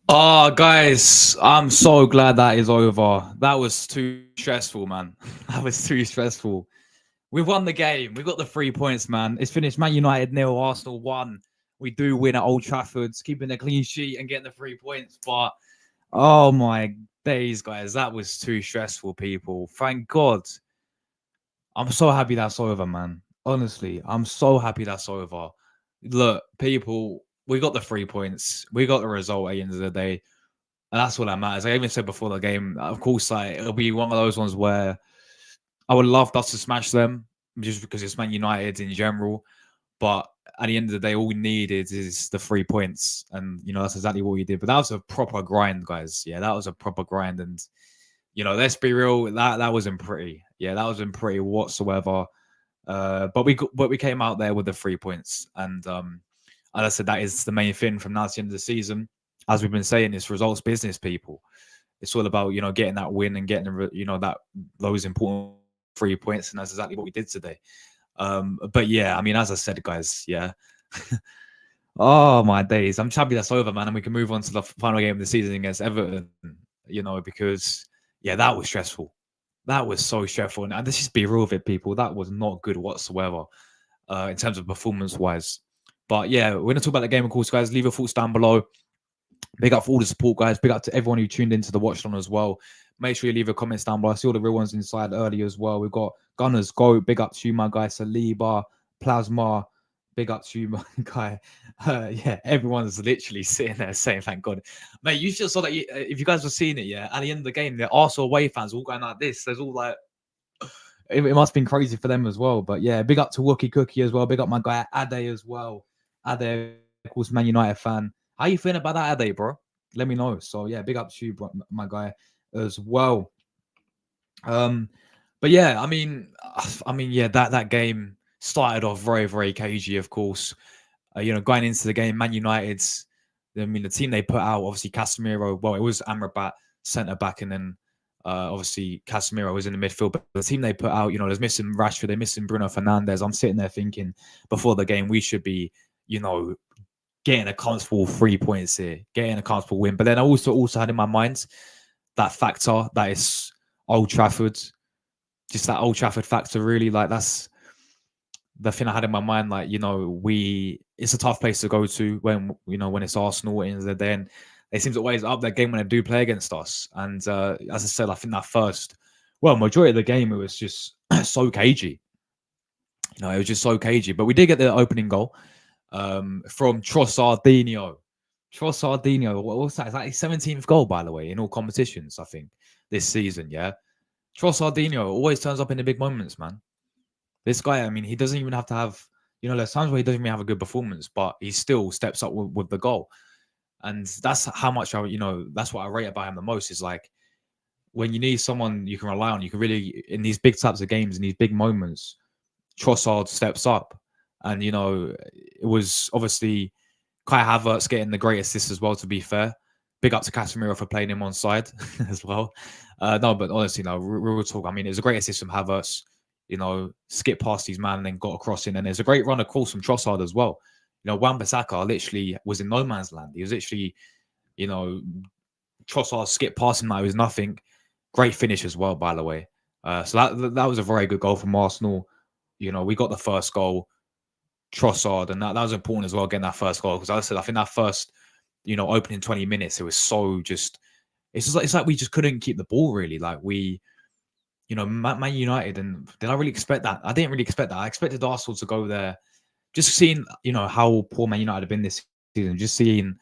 Oh, guys, I'm so glad that is over. That was too stressful, man. That was too stressful. We won the game. We got the 3 points, man. It's finished. Man United nil, Arsenal 1. We do win at Old Trafford, keeping a clean sheet and getting the 3 points. But oh my days, guys, that was too stressful, people. Thank God. I'm so happy that's over, man. Honestly, I'm so happy that's over. Look, people, we got the 3 points. We got the result at the end of the day. And that's what that matters. I even said before the game, of course, like it'll be one of those ones where I would love us to smash them just because it's Man United in general. But at the end of the day, all we needed is the 3 points, and that's exactly what we did. But that was a proper grind, guys. Yeah, that was a proper grind, and let's be real, that wasn't pretty. Yeah, that wasn't pretty whatsoever. But we came out there with the 3 points, and as I said, that is the main thing from now to the end of the season. As we've been saying, it's results business, people. It's all about getting that win and getting that those important 3 points, and that's exactly what we did today. But yeah, I mean, as I said, guys, yeah. Oh my days, I'm happy that's over, man, and we can move on to the final game of the season against Everton. Because yeah, that was stressful. That was so stressful, and let's just be real with it, people. That was not good whatsoever in terms of performance wise. But yeah, we're gonna talk about the game, of course, guys. Leave your thoughts down below. Big up for all the support, guys. Big up to everyone who tuned into the watch on as well. Make sure you leave your comments down below. I see all the real ones inside earlier as well. We've got Gunners Go. Big up to you, my guy. Saliba, Plasma. Big up to you, my guy. Yeah, everyone's literally sitting there saying, thank God. Mate, you just saw that. If you guys were seeing it, yeah, at the end of the game, the Arsenal away fans all going like this. There's all like, it must have been crazy for them as well. But yeah, big up to Wookie Cookie as well. Big up my guy Ade as well. Ade, of course, Man United fan. How you feeling about that, Ade, bro? Let me know. So yeah, big up to you, bro, my guy, as well. But yeah, I mean, yeah, that game started off very, very cagey, of course. Going into the game, Man United's, the team they put out, obviously Casemiro. Well, it was Amrabat centre back, and then obviously Casemiro was in the midfield. But the team they put out, there's missing Rashford, they're missing Bruno Fernandes. I'm sitting there thinking before the game we should be, getting a comfortable 3 points here, getting a comfortable win. But then I also had in my mind that factor that is Old Trafford, just that Old Trafford factor. Really, like that's the thing I had in my mind. Like it's a tough place to go to when it's Arsenal and then they seem to always up that game when they do play against us. And as I said, I think that majority of the game it was just so cagey. It was just so cagey. But we did get the opening goal from Trossardinho. Trossardinho, what's that? Is that his 17th goal, by the way, in all competitions, I think, this season, yeah? Trossardinho always turns up in the big moments, man. This guy, I mean, he doesn't even have to have, there's times where he doesn't even have a good performance, but he still steps up with the goal. And that's how much that's what I rate about him the most is like, when you need someone you can rely on, you can really, in these big types of games, in these big moments, Trossard steps up. And, it was obviously Kai Havertz getting the great assist as well, to be fair. Big up to Casemiro for playing him on side as well. No, but honestly, no, real talk. I mean, it was a great assist from Havertz, skip past his man and then got across in. And there's a great run, of course, from Trossard as well. Wan-Bissaka literally was in no man's land. He was literally, Trossard skipped past him like it was nothing. Great finish as well, by the way. So that was a very good goal from Arsenal. We got the first goal. Trossard, and that was important as well, getting that first goal, because as I said, I think that first opening 20 minutes, it was so it's like we just couldn't keep the ball, really. Like Man United, and did I really expect that? I didn't really expect that. I expected Arsenal to go there, just seeing how poor Man United have been this season, just seeing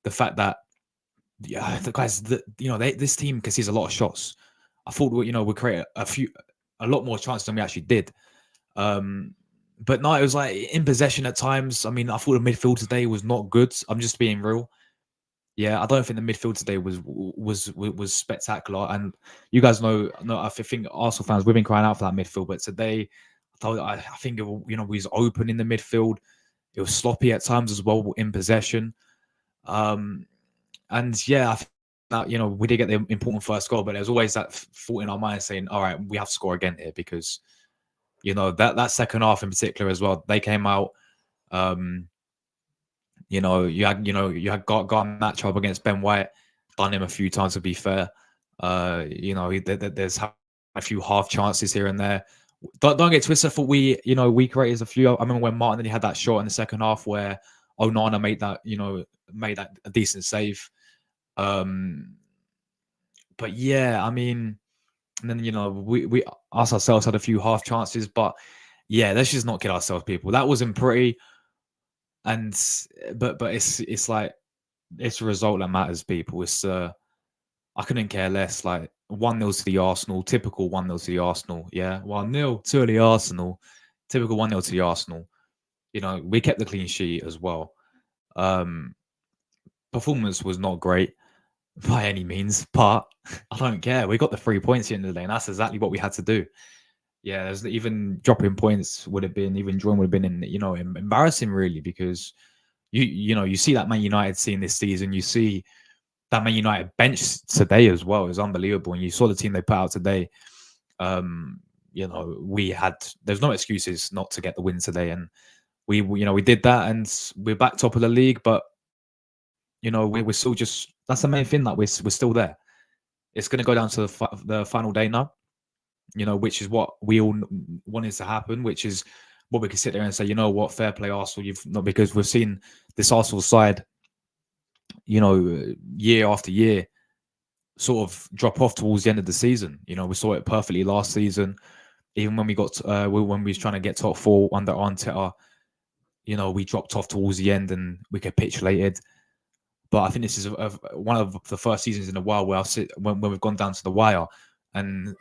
the fact that the guys that this team concedes a lot of shots. I thought we'd create a lot more chances than we actually did. But no, it was like in possession at times. I mean, I thought the midfield today was not good. I'm just being real. Yeah, I don't think the midfield today was spectacular. And you guys know, I think Arsenal fans, we've been crying out for that midfield. But today, I think we was open in the midfield. It was sloppy at times as well in possession. And yeah, I think that we did get the important first goal, but there's always that thought in our mind saying, "All right, we have to score again here," because that second half in particular as well, they came out. got a match up against Ben White, done him a few times to be fair. There's a few half chances here and there. Don't get twisted. I thought we created a few. I remember when Martinelli had that shot in the second half where Onana made that a decent save. But yeah, I mean, and then we us ourselves had a few half chances, but yeah, let's just not kid ourselves, people. That wasn't pretty, and but it's like it's the result that matters, people. It's I couldn't care less. Like 1-0 to the Arsenal, typical 1-0 to the Arsenal. Yeah, 1-0 to the Arsenal, typical 1-0 to the Arsenal. We kept the clean sheet as well. Um, Performance was not great by any means, but I don't care. We got the 3 points at the end of the day, and that's exactly what we had to do. Yeah, there's even dropping points would have been, even drawing would have been embarrassing really, because you see that Man United scene this season, you see that Man United bench today as well is unbelievable, and you saw the team they put out today. There's no excuses not to get the win today, and we did that, and we're back top of the league, but we're still just, that's the main thing, that we're still there. It's going to go down to the final day now, which is what we all wanted to happen, which is what we can sit there and say, what, fair play Arsenal, you've not, because we've seen this Arsenal side, year after year sort of drop off towards the end of the season. We saw it perfectly last season, even when we got when we was trying to get top 4 under Arteta. We dropped off towards the end and we capitulated. But I think this is one of the first seasons in a while where when we've gone down to the wire. And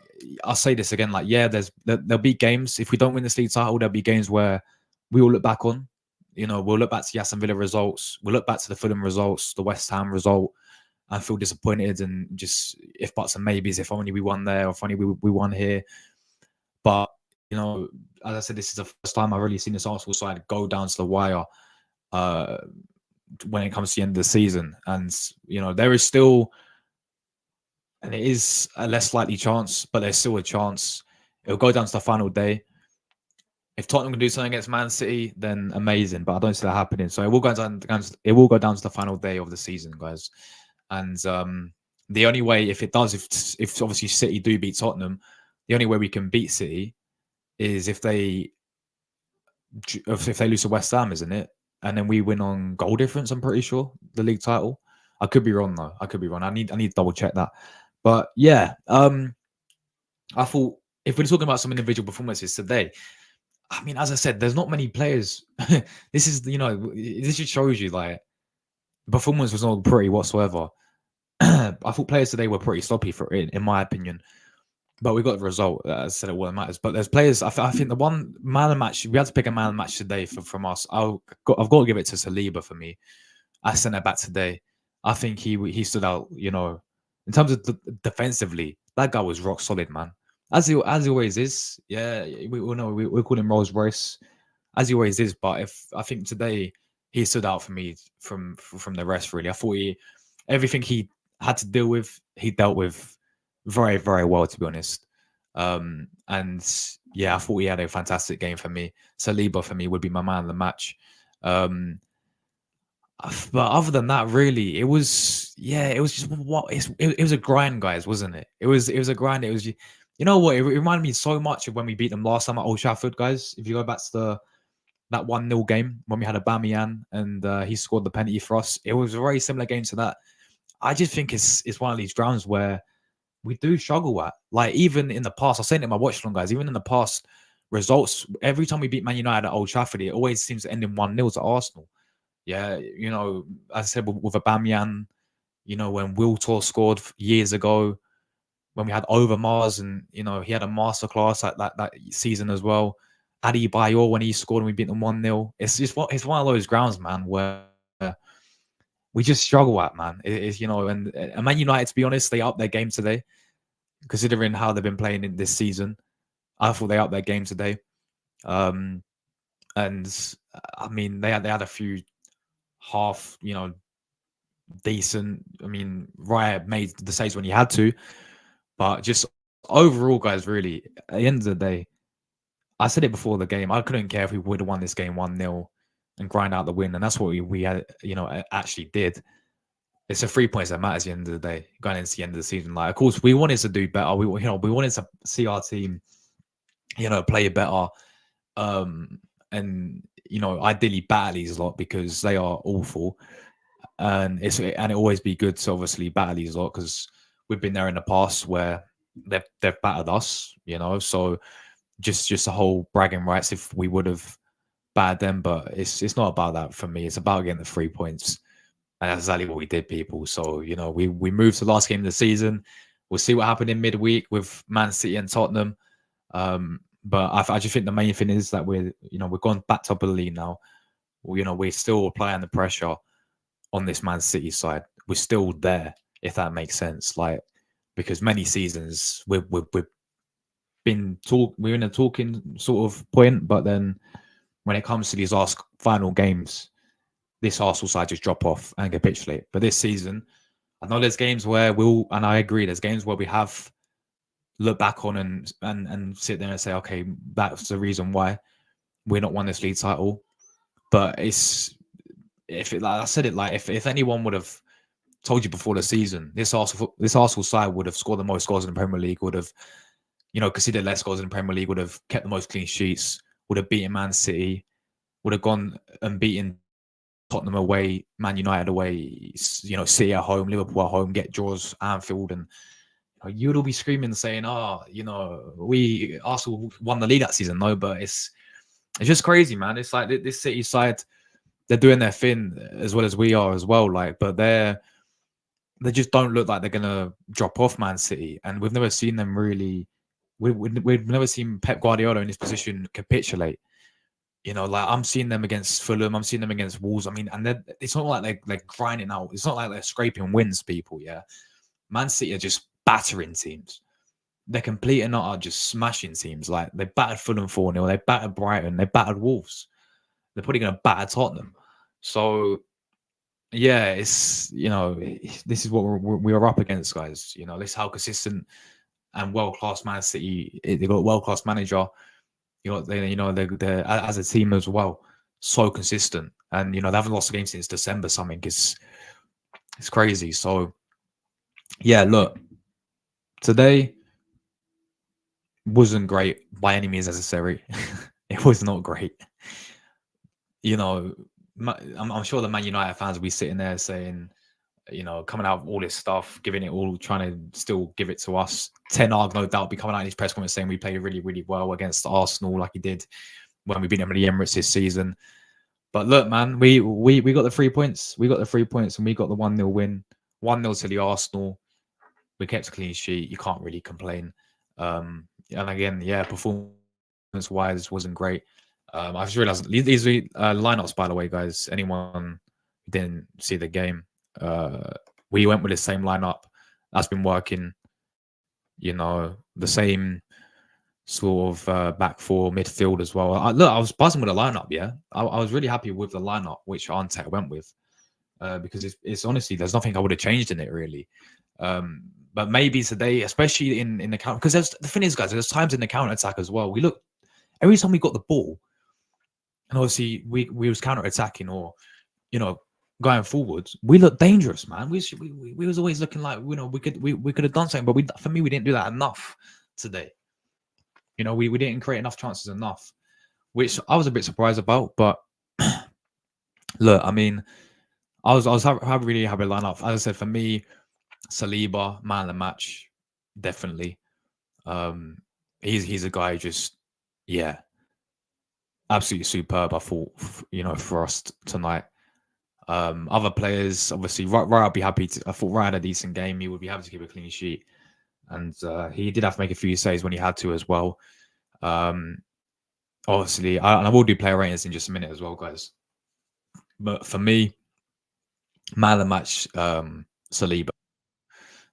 I'll say this again, like, yeah, there'll be games, if we don't win this league title, there'll be games where we will look back on. We'll look back to the Aston Villa results, we'll look back to the Fulham results, the West Ham result, and feel disappointed and just if buts and maybes, if only we won there, or if only we won here. But as I said, this is the first time I've really seen this Arsenal side go down to the wire when it comes to the end of the season. And there is still, and it is a less likely chance, but there's still a chance it'll go down to the final day. If Tottenham can do something against Man City, then amazing, but I don't see that happening. So it will go down to the final day of the season, guys. And the only way, if it does, if obviously City do beat Tottenham, the only way we can beat City is if they lose to West Ham, isn't it? And then we win on goal difference, I'm pretty sure, the league title. I could be wrong though. I could be wrong. I need to double check that. But yeah, I thought if we're talking about some individual performances today, I mean, as I said, there's not many players. This just shows you, like, the performance was not pretty whatsoever. I thought players today were pretty sloppy in my opinion. But we got the result. As I said, it what matters. But there's players. I think the one man of the match, we had to pick a man of the match today from us. I've got to give it to Saliba for me. I sent it back today. I think he stood out. In terms of defensively, that guy was rock solid, man. As he always is. Yeah, we know we call him Rolls Royce, as he always is. But I think today he stood out for me from the rest. Really, I thought everything he had to deal with, he dealt with very, very well, to be honest. And yeah, I thought he had a fantastic game for me. Saliba for me would be my man of the match. But other than that, really, it was just it was a grind, guys, wasn't it? It was a grind. It was, you know what? It reminded me so much of when we beat them last time at Old Trafford, guys. If you go back to that 1-0 game when we had Aubameyang and he scored the penalty for us, it was a very similar game to that. I just think it's one of these grounds where we do struggle at. Like, even in the past, I was saying it in my watch along, guys, even in the past results, every time we beat Man United at Old Trafford, it always seems to end in 1-0 to Arsenal. Yeah, as I said, with Aubameyang, when Wiltor scored years ago, when we had Overmars and, he had a masterclass at that season as well. Adebayor, when he scored and we beat them 1-0. It's one of those grounds, man, where we just struggle at, man. And Man United, to be honest, they upped their game today, considering how they've been playing in this season. I thought they upped their game today. And I mean, they had a few half, decent. I mean, Raya made the saves when he had to, but just overall, guys, really, at the end of the day, I said it before the game, I couldn't care if we would have won this game 1-0 and grind out the win. And that's what we had, actually did. It's the 3 points that matters at the end of the day, going into the end of the season. Like, of course, we wanted to do better. We wanted to see our team, play better, and ideally battle these a lot because they are awful. And it always be good to obviously battle these a lot because we've been there in the past where they've battered us, So just the whole bragging rights if we would have battered them, but it's not about that for me. It's about getting the 3 points. And that's exactly what we did, people. So, we moved to the last game of the season. We'll see what happened in midweek with Man City and Tottenham. But I just think the main thing is that we've gone back top of the league now. We're still applying the pressure on this Man City side. We're still there, if that makes sense. Like, because many seasons we're in a talking sort of point, but then when it comes to these last final games, this Arsenal side just drop off and capitulate. But this season, I know there's games where and I agree, there's games where we have looked back on and sit there and say, okay, that's the reason why we're not won this league title. But if anyone would have told you before the season, this Arsenal side would have scored the most goals in the Premier League, would have, conceded less goals in the Premier League, would have kept the most clean sheets, would have beaten Man City, would have gone and beaten Tottenham away, Man United away, City at home, Liverpool at home, get draws, Anfield, and you'd all be screaming saying, Arsenal won the league that season. No, but it's just crazy, man. It's like this City side, they're doing their thing as well as we are as well. Like, but they just don't look like they're gonna drop off Man City, and we've never seen them really. We've never seen Pep Guardiola in this position capitulate. Like I'm seeing them against Fulham, I'm seeing them against Wolves. I mean, and it's not like they're grinding out. It's not like they're scraping wins, people. Yeah, Man City are just battering teams. They're complete and utter just smashing teams. Like they battered Fulham 4-0, they battered Brighton, they battered Wolves. They're probably going to batter Tottenham. So yeah, it's this is what we are up against, guys. This is how consistent and world class Man City. They got a world class manager. They're as a team as well, so consistent, and they haven't lost a game since December. Something it's crazy. So yeah, look, today wasn't great by any means necessary. It was not great. I'm sure the Man United fans will be sitting there saying, coming out of all this stuff, giving it all, trying to still give it to us. Ten Hag, no doubt, be coming out in his press conference saying we played really, really well against Arsenal, like he did when we beat them at the Emirates this season. But look, man, we got the 3 points. We got the 3 points, and we got the 1-0 win. 1-0 to the Arsenal. We kept a clean sheet. You can't really complain. And again, yeah, performance-wise wasn't great. I just realized these lineups, by the way, guys. Anyone who didn't see the game, we went with the same lineup that's been working. The same sort of back four, midfield as well. I was buzzing with the lineup. Yeah, I was really happy with the lineup which Arteta went with because it's honestly there's nothing I would have changed in it really. But maybe today, especially in the counter, because the thing is, guys, there's times in the counter attack as well. We look every time we got the ball, and obviously we was counter attacking or going forwards, we look dangerous, man. We was always looking like we could have done something, but for me we didn't do that enough today. We didn't create enough chances enough, which I was a bit surprised about. But look, I mean, I was really happy to line up. As I said, for me, Saliba, man of the match, definitely. He's a guy just, yeah, absolutely superb. I thought, for us tonight. Other players, obviously, Raya would be happy to. I thought Raya had a decent game. He would be happy to keep a clean sheet, and he did have to make a few saves when he had to as well. Obviously, I will do player ratings in just a minute as well, guys. But for me, man of the match, Saliba.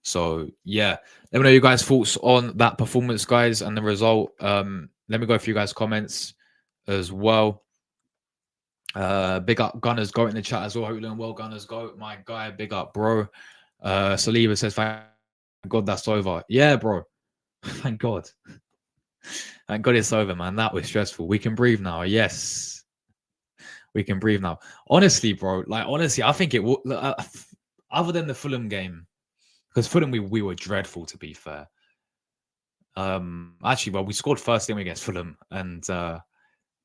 So yeah, let me know your guys' thoughts on that performance, guys, and the result. Let me go through you guys' comments as well. Big up Gunners Go in the chat as well. Hope you're doing well, Gunners Go. My guy, big up, bro. Saliba says, thank God that's over. Yeah, bro. Thank God. Thank God it's over, man. That was stressful. We can breathe now. Yes. We can breathe now. Honestly, bro. Like honestly, I think it will. Other than the Fulham game, because Fulham we were dreadful, to be fair. Actually, well, we scored first game against Fulham, and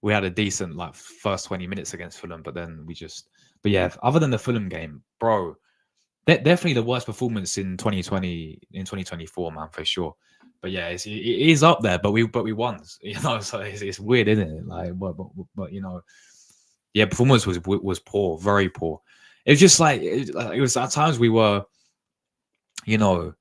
we had a decent like first 20 minutes against Fulham, but then we just. But yeah, other than the Fulham game, bro, definitely the worst performance in 2020 in 2024, man, for sure. But yeah, it is up there, but we won, you know. So it's weird, isn't it? Like, but you know, yeah, performance was poor, very poor. It was just like it was at times we were, you know,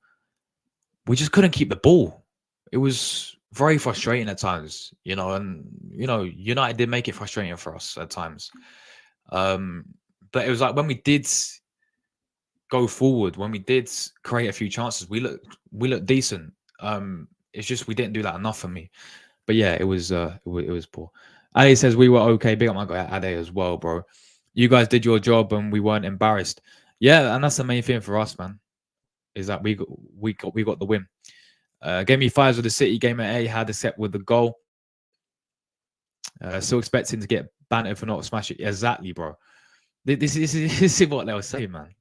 we just couldn't keep the ball. It was very frustrating at times, you know, and you know, United did make it frustrating for us at times. But it was like when we did go forward, when we did create a few chances, we looked decent. It's just we didn't do that enough for me. But yeah, it was poor. Ade says we were okay. Big up my guy Ade as well, bro. You guys did your job and we weren't embarrassed. Yeah, and that's the main thing for us, man. Is that we got the win. Gave me fives with the City game at Had except with the goal. Still expecting to get bantered for not smashing. Exactly, bro. This is what they were saying, man.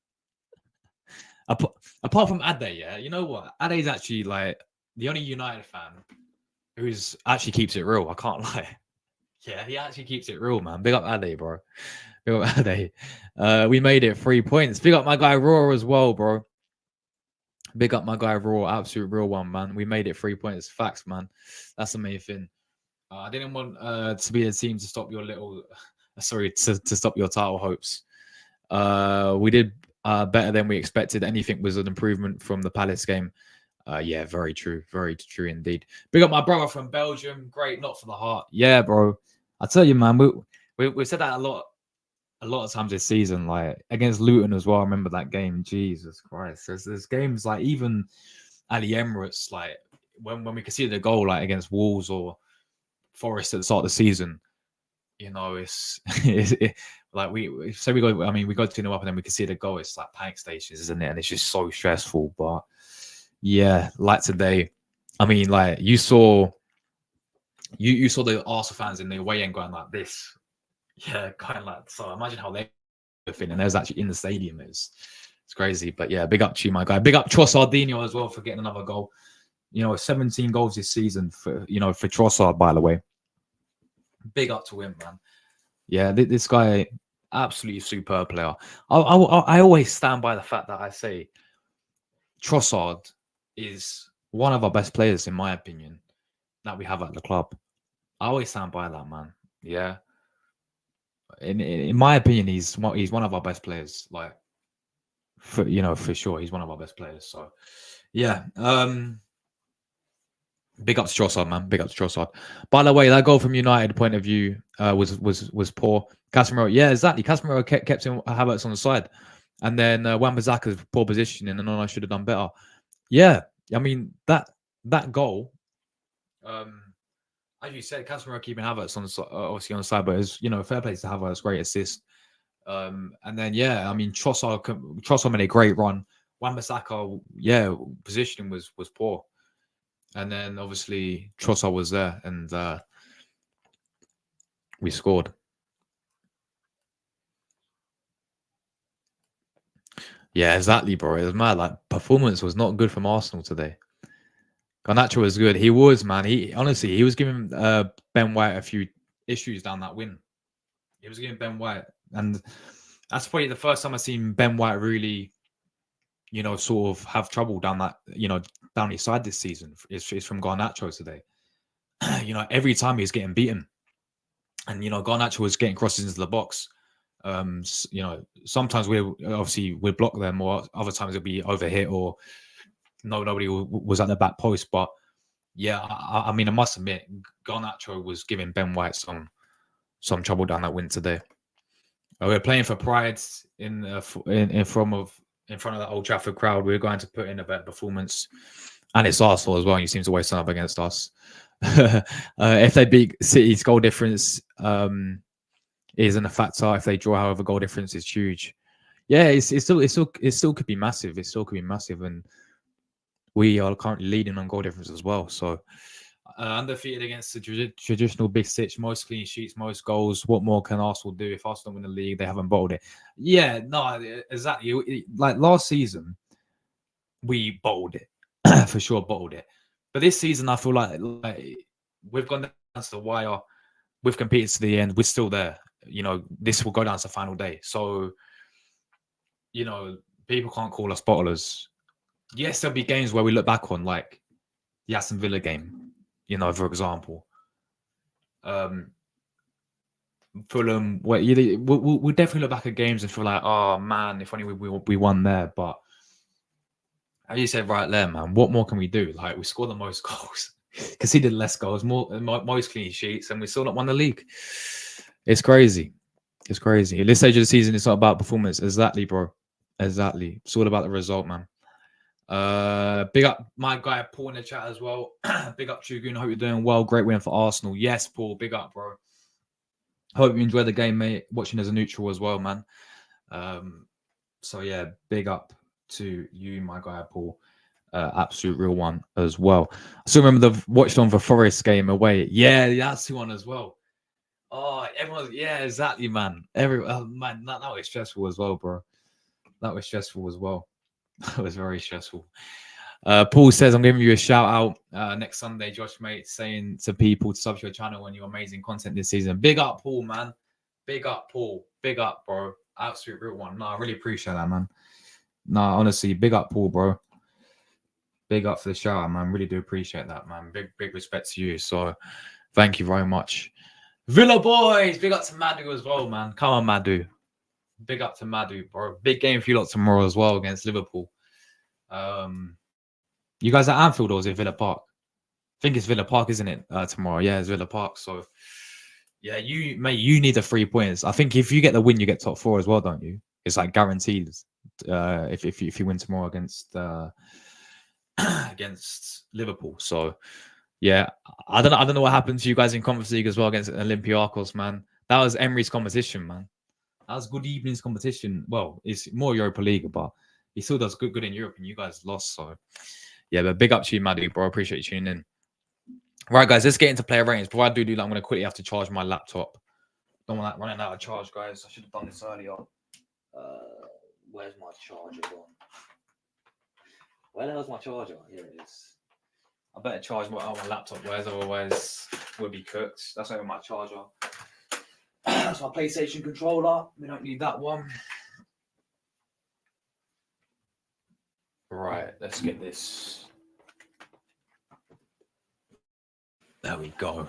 Apart from Ade, yeah, you know what? Ade's actually like the only United fan who's actually keeps it real. I can't lie. Yeah, he actually keeps it real, man. Big up Ade, bro. Big up Ade. We made it 3 points. Big up my guy Raw as well, bro. Big up my guy Raw, absolute real one, man. We made it 3 points. Facts, man. That's the main thing. I didn't want to be the team to stop your little, sorry, to stop your title hopes. We did better than we expected. Anything was an improvement from the Palace game. Yeah, very true indeed. Big up my brother from Belgium. Great, not for the heart. Yeah, bro. I tell you, man, we said that a lot of times this season, like against Luton as well. I remember that game. Jesus Christ, there's games like even at the Emirates, like when we conceded a goal, like against Wolves or Forest at the start of the season. You know, it's like we say we go. I mean, we go 2-0 up and then we concede a goal. It's like panic stations, isn't it? And it's just so stressful. But yeah, like today, I mean, like you saw the Arsenal fans in the away end going like this. Yeah, kind of like so. Imagine how they were feeling. There's actually in the stadium. It's crazy. But yeah, big up to you, my guy. Big up Trossardinho as well for getting another goal. You know, 17 goals this season for Trossard, by the way. Big up to him, man. Yeah, this guy, absolutely superb player. I always stand by the fact that I say Trossard is one of our best players, in my opinion, that we have at the club. I always stand by that, man. Yeah. In my opinion, he's one of our best players. Like, for sure, he's one of our best players. So, yeah. Big up to Trossard, man. Big up to Trossard. By the way, that goal from United point of view was poor. Casemiro, yeah, exactly. Casemiro kept him Havertz on the side, and then Wan-Bissaka's poor positioning, and I should have done better. Yeah, I mean that goal. As you said, Casemiro keeping Havertz on the obviously on the side, but it's fair play to Havertz, great assist. And then yeah, I mean Trossard made a great run. Wan-Bissaka, yeah, positioning was poor. And then obviously Trossard was there and we scored. Yeah, exactly, bro. It was mad. Like performance was not good from Arsenal today. Garnacho was good. He was, man. He was giving Ben White a few issues down that wing. He was giving Ben White, and that's probably the first time I've seen Ben White really, sort of have trouble down that, down his side this season. It's from Garnacho today. Every time he's getting beaten, and Garnacho was getting crosses into the box. Sometimes we'd block them, or other times it'd be overhit, or nobody was at the back post. But yeah, I mean, I must admit, Garnacho was giving Ben White some trouble down that wing today. We're playing for pride in front of that Old Trafford crowd. We're going to put in a better performance, and it's Arsenal as well. And you seem to always turn up against us. If they beat City's goal difference isn't a factor. If they draw, however, goal difference is huge. Yeah, it still could be massive. It still could be massive, and we are currently leading on goal difference as well. So undefeated against the traditional big six, most clean sheets, most goals. What more can Arsenal do? If Arsenal win the league, they haven't bottled it. Yeah, no, exactly. Like last season, we bottled it for sure, bottled it. But this season, I feel like we've gone down to the wire. We've competed to the end. We're still there. You know, this will go down to the final day. So, you know, people can't call us bottlers. Yes, there'll be games where we look back on, like the Aston Villa game, you know, for example. Fulham, we'll definitely look back at games and feel like, oh man, if only we won there. But as you said right there, man, what more can we do? Like, we scored the most goals, conceded less goals, most clean sheets, and we still not won the league. It's crazy. It's crazy. At this stage of the season, it's not about performance. Exactly, bro. Exactly. It's all about the result, man. Big up my guy Paul in the chat as well. Big up Chugun. Hope you're doing well. Great win for Arsenal. Yes, Paul. Big up, bro. Hope you enjoyed the game, mate. Watching as a neutral as well, man. So yeah, big up to you, my guy Paul. Absolute real one as well. I still remember watched on the Forest game away. Yeah, that's the one as well. Oh, everyone, yeah, exactly, man. Man, that was stressful as well, bro. That was stressful as well. That was very stressful. Paul says, I'm giving you a shout out next Sunday, Josh, mate, saying to people to sub to your channel and your amazing content this season. Big up, Paul, man. Big up, Paul. Big up, bro. Absolute real one. No, I really appreciate that, man. No, honestly, big up, Paul, bro. Big up for the shout out, man. Really do appreciate that, man. Big respect to you. So thank you very much. Villa boys, big up to Madu as well, man. Come on, Madu. Big up to Madu, bro. Big game for you lot tomorrow as well against Liverpool. You guys at Anfield or is it Villa Park? I think it's Villa Park, isn't it? Tomorrow, yeah, it's Villa Park. So, yeah, you need the 3 points. I think if you get the win, you get top 4 as well, don't you? It's like guaranteed. If you win tomorrow against against Liverpool. So, yeah, I don't know what happened to you guys in Conference League as well against Olympiacos, man. That was Emery's competition, man. That was good evening's competition. Well, it's more Europa League, but he still does good in Europe, and you guys lost. So, yeah, but big up to you, Maddie, bro. I appreciate you tuning in. Right, guys, let's get into player ratings. Before I do that, I'm going to quickly have to charge my laptop. Don't want that running out of charge, guys. I should have done this earlier. Where's my charger gone? Where the hell's my charger? Here it is. I better charge my laptop, whereas otherwise we'll be cooked. That's over my charger. That's my PlayStation controller. We don't need that one. Right, let's get this. There we go.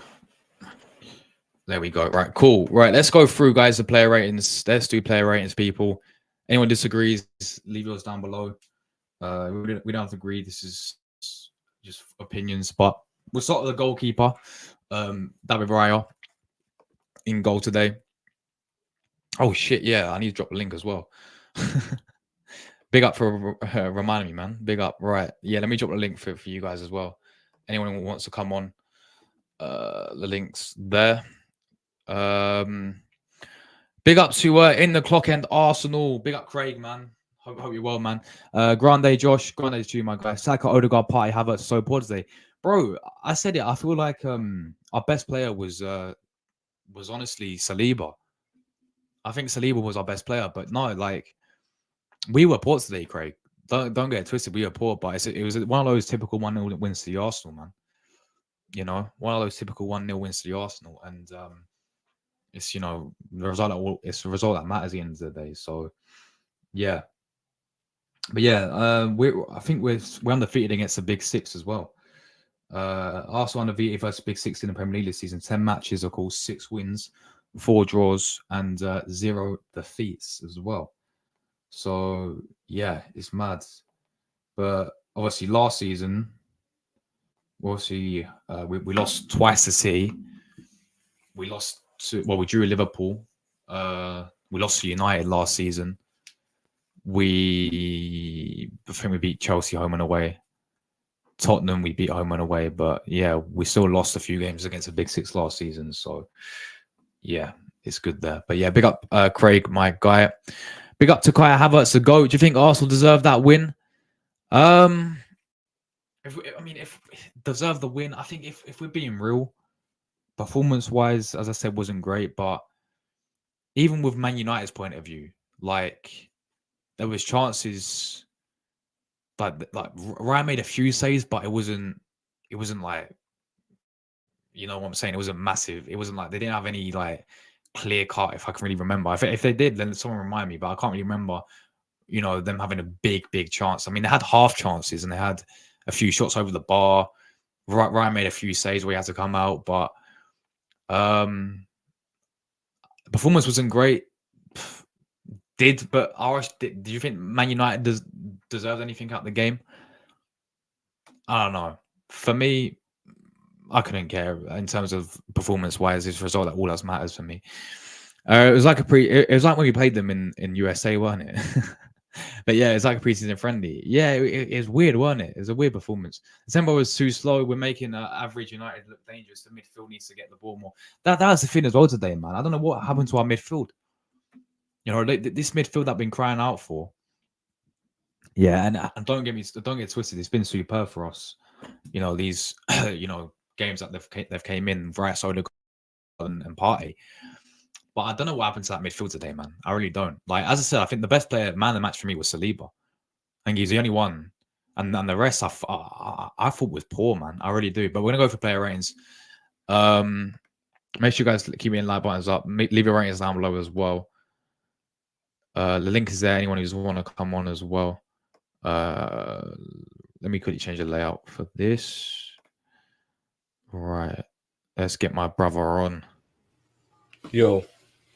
There we go. Right, cool. Right, let's go through, guys, the player ratings. Let's do player ratings, people. Anyone disagrees, leave yours down below. We don't have to agree. This is just opinions. But we'll start with the goalkeeper, David Raya, in goal today. Oh, shit, yeah. I need to drop a link as well. Big up for reminding me, man. Big up. Right. Yeah, let me drop a link for you guys as well. Anyone who wants to come on, the link's there. Big up to In the Clock End Arsenal. Big up Craig, man. Hope you're well, man. Grande Josh. Grande to you, my guy. Saka, Odegaard, Partey, Havertz, so poor today. Bro, I said it. I feel like our best player was honestly Saliba. I think Saliba was our best player, but no, like, we were poor today, Craig. Don't get it twisted. We were poor, but it was one of those typical 1-0 wins to the Arsenal, man. You know, one of those typical 1-0 wins to the Arsenal, and it's, you know, it's the result that matters at the end of the day. So, yeah, but yeah, I think we're undefeated against the Big Six as well. Arsenal undefeated versus Big Six in the Premier League this season. 10 matches, of course, 6 wins, 4 draws, and 0 defeats as well. So, yeah, it's mad. But obviously, last season, we lost twice to City. We drew Liverpool. We lost to United last season. I think we beat Chelsea home and away. Tottenham, we beat home and away. But, yeah, we still lost a few games against the Big Six last season. So, yeah, it's good there. But, yeah, big up Craig, my guy. Big up to Kai Havertz, the GOAT. Do you think Arsenal deserved that win? if deserve the win, I think if we're being real, performance-wise, as I said, wasn't great, but even with Man United's point of view, like there was chances, like Ryan made a few saves, but it wasn't like, you know what I'm saying? It wasn't massive. It wasn't like they didn't have any like clear cut, if I can really remember. If they did, then someone remind me, but I can't really remember, them having a big chance. I mean, they had half chances and they had a few shots over the bar. Ryan made a few saves where he had to come out, but um performance wasn't great. But do you think Man United deserves anything out of the game? I don't know. For me, I couldn't care in terms of performance-wise. It's a result that all else matters for me. It was like it was like when we played them in USA, wasn't it? But yeah, it's like a preseason friendly. Yeah, it was weird, wasn't it? It was a weird performance. The tempo was too slow. We're making average United look dangerous. The midfield needs to get the ball more. That's the thing as well today, man. I don't know what happened to our midfield. This midfield I've been crying out for. Yeah, and don't get twisted. It's been superb for us. These games that they've came in right side and party. But I don't know what happened to that midfield today, man. I really don't. Like, as I said, I think the best player, man of the match for me was Saliba. I think he's the only one. And the rest, I thought was poor, man. I really do. But we're going to go for player ratings. Make sure you guys keep your like buttons up. Leave your ratings down below as well. The link is there. Anyone who's want to come on as well. Let me quickly change the layout for this. Right. Let's get my brother on. Yo.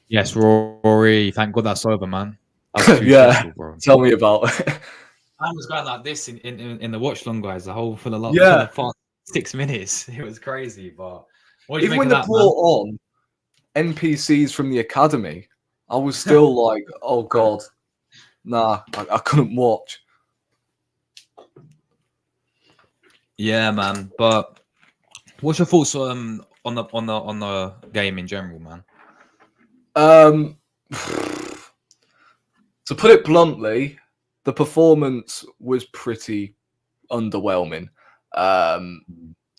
Yes, Rory. Thank God that's over, man. That was too yeah. bro. Tell me about it. I was going like this in the watch long, guys. The whole for the past 6 minutes. It was crazy, but even when they brought on NPCs from the academy, I was still like, oh god, nah, I couldn't watch. Yeah, man. But what's your thoughts on the game in general, man? To put it bluntly, the performance was pretty underwhelming.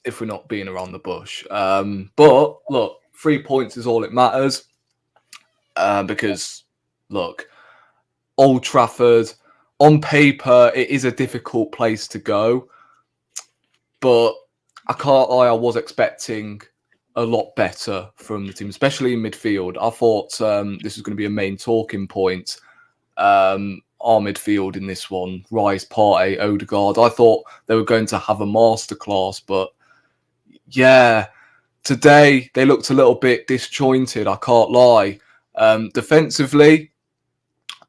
If we're not being around the bush. But look, 3 points is all it matters. Because look, Old Trafford, on paper, it is a difficult place to go. But I can't lie, I was expecting a lot better from the team, especially in midfield. I thought this was going to be a main talking point. Our midfield in this one, Rice, Partey, Odegaard. I thought they were going to have a masterclass, but yeah, today they looked a little bit disjointed. I can't lie. Defensively,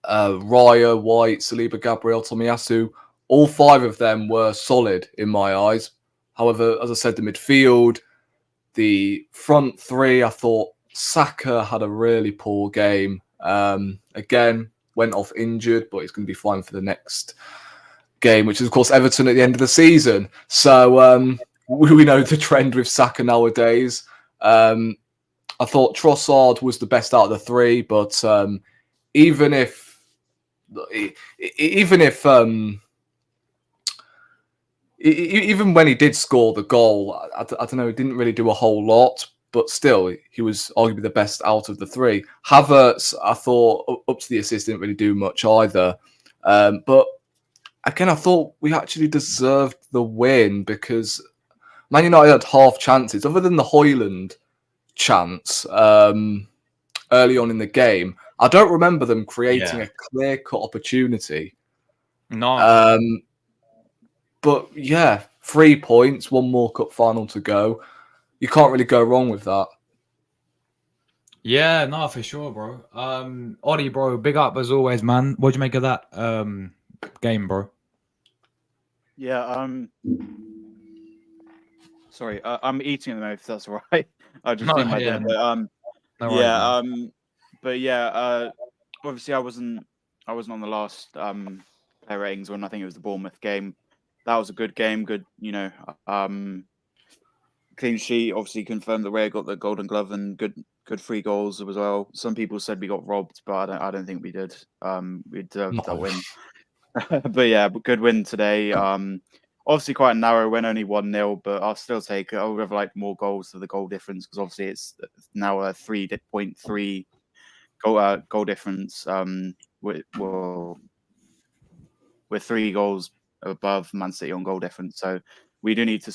Raya, White, Saliba, Gabriel, Tomiyasu, all 5 of them were solid in my eyes. However, as I said, the midfield, the front 3, I thought Saka had a really poor game. Again, went off injured, but he's going to be fine for the next game, which is, of course, Everton at the end of the season. So we know the trend with Saka nowadays. I thought Trossard was the best out of the 3, but even when he did score the goal, I don't know, he didn't really do a whole lot, but still, he was arguably the best out of the 3. Havertz, I thought, up to the assist, didn't really do much either. But again, I thought we actually deserved the win because Man United had half chances, other than the Højlund chance early on in the game. I don't remember them creating a clear-cut opportunity. No. But yeah, 3 points, 1 more cup final to go. You can't really go wrong with that. Yeah, no, for sure, bro. Ollie, bro, big up as always, man. What'd you make of that game, bro? Yeah, sorry, I'm eating at the moment, if that's all right. I just think my dinner. But obviously I wasn't on the last player ratings one. I think it was the Bournemouth game. That was a good game. Good, clean sheet. Obviously confirmed that Raya got the Golden Glove and good 3 goals as well. Some people said we got robbed, but I don't think we did. We deserved that win. But yeah, good win today. obviously quite a narrow win, only 1-0, but I'll still take it. I would have liked more goals for the goal difference because obviously it's now a 3.3 goal difference. We're 3 goals above Man City on goal difference, so we do need to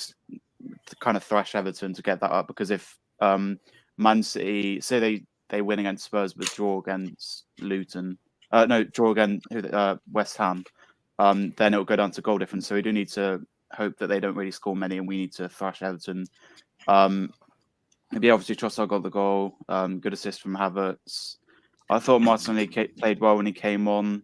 kind of thrash Everton to get that up, because if Man City say they win against Spurs but draw against draw against West Ham, then it'll go down to goal difference. So we do need to hope that they don't really score many, and we need to thrash Everton. Maybe obviously Trossard got the goal. Good assist from Havertz. I thought Martinelli played well when he came on.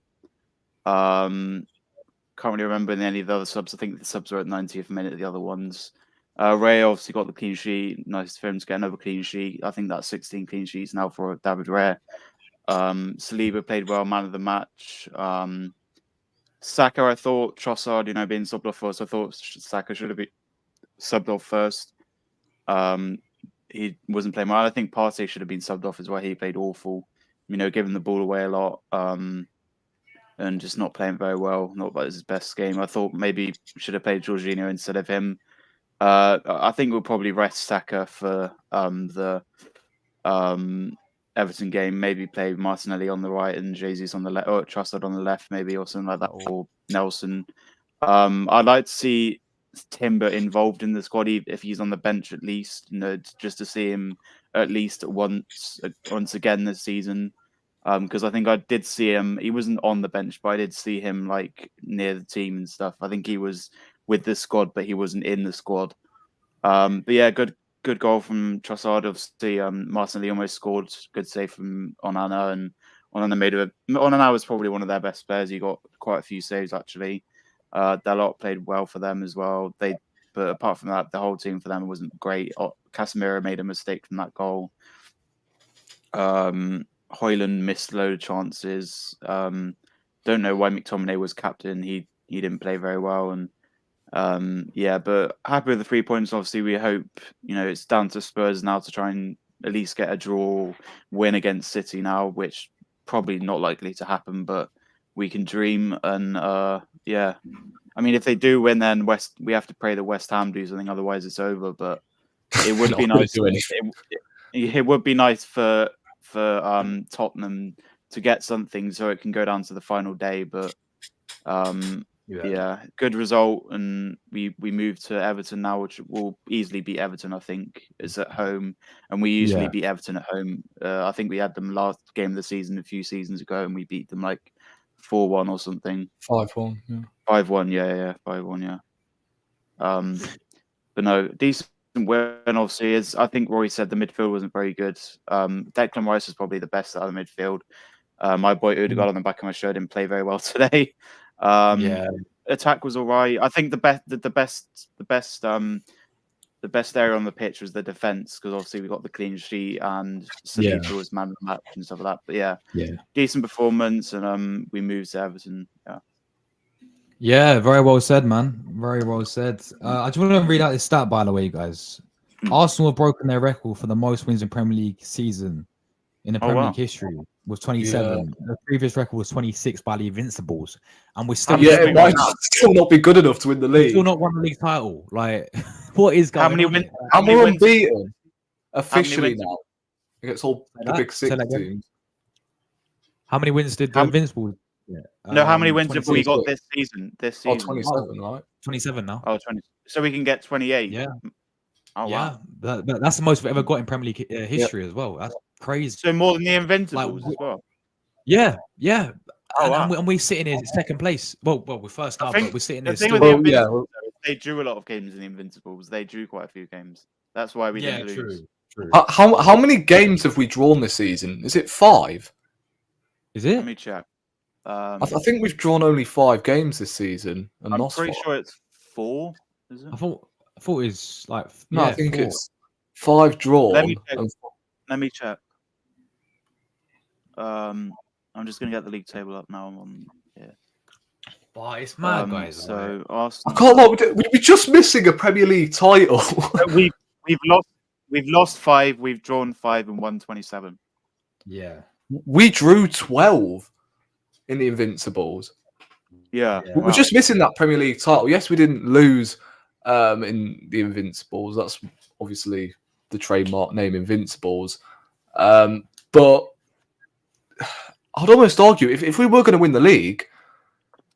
Can't really remember any of the other subs. I think the subs were at 90th minute, the other ones. Raya obviously got the clean sheet. Nice for him to get another clean sheet. I think that's 16 clean sheets now for David Raya. Saliba played well, man of the match. Saka, I thought Trossard, being subbed off first, I thought Saka should have been subbed off first. He wasn't playing well. I think Partey should have been subbed off as well. He played awful, giving the ball away a lot. And just not playing very well. Not like his best game. I thought maybe should have played Jorginho instead of him. I think we'll probably rest Saka for the Everton game. Maybe play Martinelli on the right and Jesus on the left, or Trossard on the left, maybe, or something like that, or Nelson. I'd like to see Timber involved in the squad if he's on the bench at least. Just to see him at least once again this season. Because I think I did see him. He wasn't on the bench, but I did see him like near the team and stuff. I think he was with the squad, but he wasn't in the squad. But yeah, good goal from Trossard. Obviously, Martinelli almost scored. Good save from Onana, and Onana was probably one of their best players. He got quite a few saves actually. Dalot played well for them as well. But apart from that, the whole team for them wasn't great. Casemiro made a mistake from that goal. Højlund missed a load of chances. Don't know why McTominay was captain. He didn't play very well, and but happy with the 3 points. Obviously, we hope it's down to Spurs now to try and at least get a draw, win against City now, which probably not likely to happen, but we can dream. And I mean, if they do win, then we have to pray that West Ham do something, otherwise it's over. But it would be nice. It would be nice for Tottenham to get something so it can go down to the final day. But good result, and we move to Everton now, which will easily beat Everton. I think is at home, and we usually beat Everton at home. I think we had them last game of the season a few seasons ago, and we beat them like 4-1 or something. 5-1, yeah. 5-1, yeah, 5-1, yeah. But no, decent win. Obviously, I think Rory said the midfield wasn't very good. Declan Rice was probably the best out of the midfield. My boy Odegaard on the back of my shirt didn't play very well today. Attack was all right. I think the best area on the pitch was the defense, because obviously we got the clean sheet and Saliba was man of the match and stuff like that. But decent performance, and we moved to Everton. Yeah, very well said, man. Very well said. I just want to read out this stat, by the way, guys. Arsenal have broken their record for the most wins in Premier League season in the Premier League history. Was 27. The previous record was 26 by the Invincibles, and we're still it might still not be good enough to win the league. Still not won the league title. Like, what is going on? How many wins unbeaten officially now? It's all the big six teams. How many wins did the Invincibles? No, how many wins have we got this season? 27, right? 27 now. 20. So we can get 28. Yeah. Oh, wow. That's the most we've ever got in Premier League history as well. That's crazy. So more than the Invincibles as well. Yeah. Oh, wow. And we're sitting in second place. Well, we're first up, but we're sitting there still. They drew a lot of games in the Invincibles. They drew quite a few games. That's why we didn't lose. True. How many games have we drawn this season? Is it 5? Is it? Let me check. I think we've drawn only 5 games this season. And I'm pretty sure it's 4. Is it? I thought it was like I think 4. It's 5 drawn. Let me check. I'm just gonna get the league table up now. I'm on here. But it's mad, guys. So Arsenal. I can't lie, we're just missing a Premier League title. We've lost 5. We've drawn 5 and won 27. Yeah. We drew 12 in the Invincibles. Yeah. Yeah. We're Wow. just missing that Premier League title. Yes, we didn't lose in the Invincibles. That's obviously the trademark name, Invincibles. But I'd almost argue if we were going to win the league,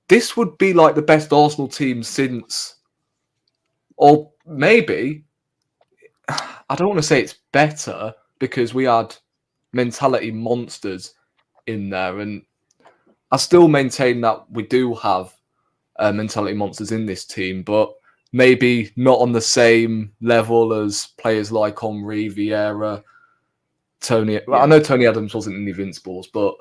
this would be like the best Arsenal team since, or maybe, I don't want to say it's better because we had mentality monsters in there, and I still maintain that we do have mentality monsters in this team, but maybe not on the same level as players like Henry, Vieira, Tony. Well, I know Tony Adams wasn't in the Invincibles, but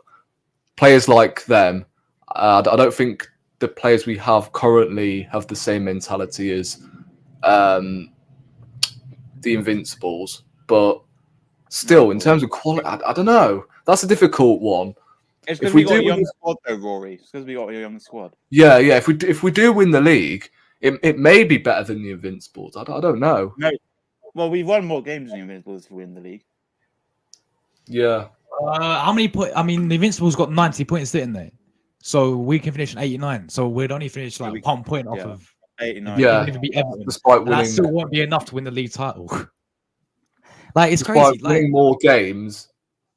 players like them, I don't think the players we have currently have the same mentality as the Invincibles. But still, in terms of quality, I don't know. That's a difficult one. It's because we got a young squad, though, Rory. It's because we got a young squad. Yeah. If we do win the league, it may be better than the Invincibles. I don't know. No, well, we've won more games than the Invincibles to win the league. Yeah. How many points? I mean, the Invincibles got 90 points, didn't they? So we can finish on 89. So we'd only finish like 1 point off of 89. Yeah. even if it be Everton. Despite And that winning, still won't be enough to win the league title. Like it's despite crazy. Like winning more games,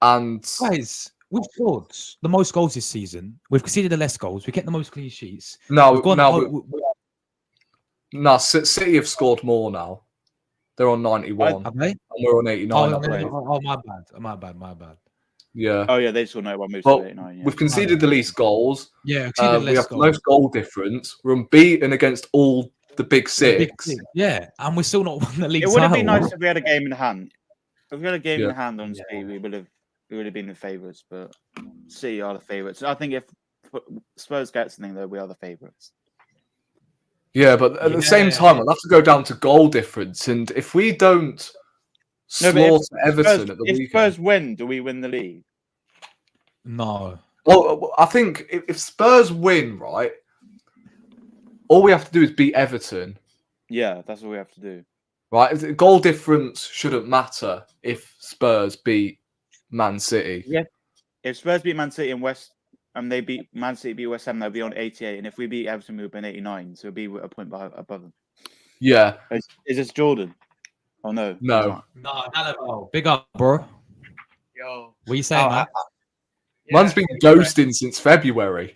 and guys, we've scored the most goals this season. We've conceded the less goals. We kept the most clean sheets. no, We've gone. City have scored more now. They're on 91, Have they? and we're on 89. I believe. My bad. Yeah. Oh, yeah, they still know about moves Well, to 89. Yeah. we've conceded the least goals. Yeah, We have the most goal difference. We're unbeaten against all the big six. Yeah, and we're still not won the league It would have been title. nice if we had a game in hand. If we had a game Yeah. in hand on City, we would have been the favourites. But City are the favourites. I think if Spurs get something, though, we are the favourites. Yeah, but at the same time, I'll have to go down to goal difference. And if we don't slaughter Everton at the weekend... If Spurs win, do we win the league? No. Well, I think if Spurs win, right, all we have to do is beat Everton. Yeah, that's what we have to do. Right? Goal difference shouldn't matter if Spurs beat Man City. Yeah. If Spurs beat Man City and they beat Man City, beat West Ham, they'll be on 88. And if we beat Everton, we'll be on 89. So we'll be a point above them. Yeah. Is this Jordan? Oh, no. No. No. Big up, bro. Yo. What are you saying, man? Man's been ghosting since February.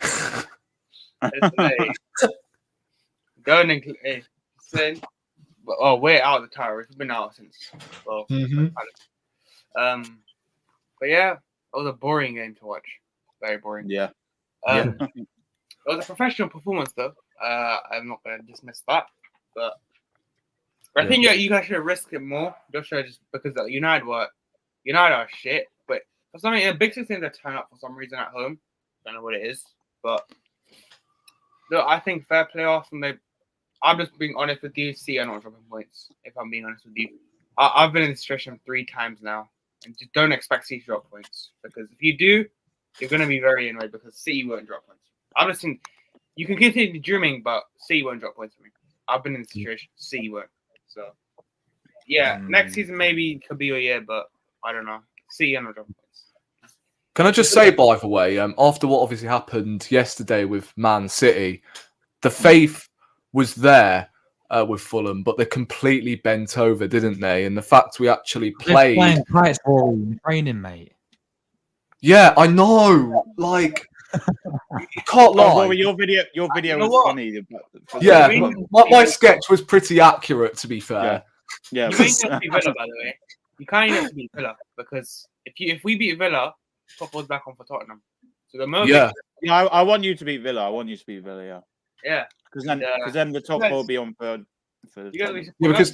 Going and saying, we're out of the title. It's been out since. Well, but yeah, it was a boring game to watch. Very boring. Yeah. It was a professional performance, though. I'm not going to dismiss that, but I think you guys should have risked it more, just because United are shit. But for something, a big team to turn up for some reason at home. Don't know what it is, but look, I think fair play Arsenal. I'm just being honest with you. See, I'm not dropping points. If I'm being honest with you, I've been in this situation 3 times now, and just don't expect City to drop points, because if you do, you're going to be very annoyed because City won't drop points. I'm just saying, you can continue dreaming, but City won't drop points for me. I've been in this situation. City won't. So, yeah, next season maybe could be your year, but I don't know. City and not drop points. Can I just say, by the way, after what obviously happened yesterday with Man City, the faith was there with Fulham, but they completely bent over, didn't they? And the fact we actually played... Playing kites for training, mate. Yeah, I know. Like, you can't lie. Well, your video was funny. Yeah, my sketch was pretty accurate, to be fair. Yeah. You ain't gonna beat Villa, by the way. You can't even beat Villa, because if we beat Villa, top was back on for Tottenham. So the moment, I want you to beat Villa. Yeah. Because then the top will be on for because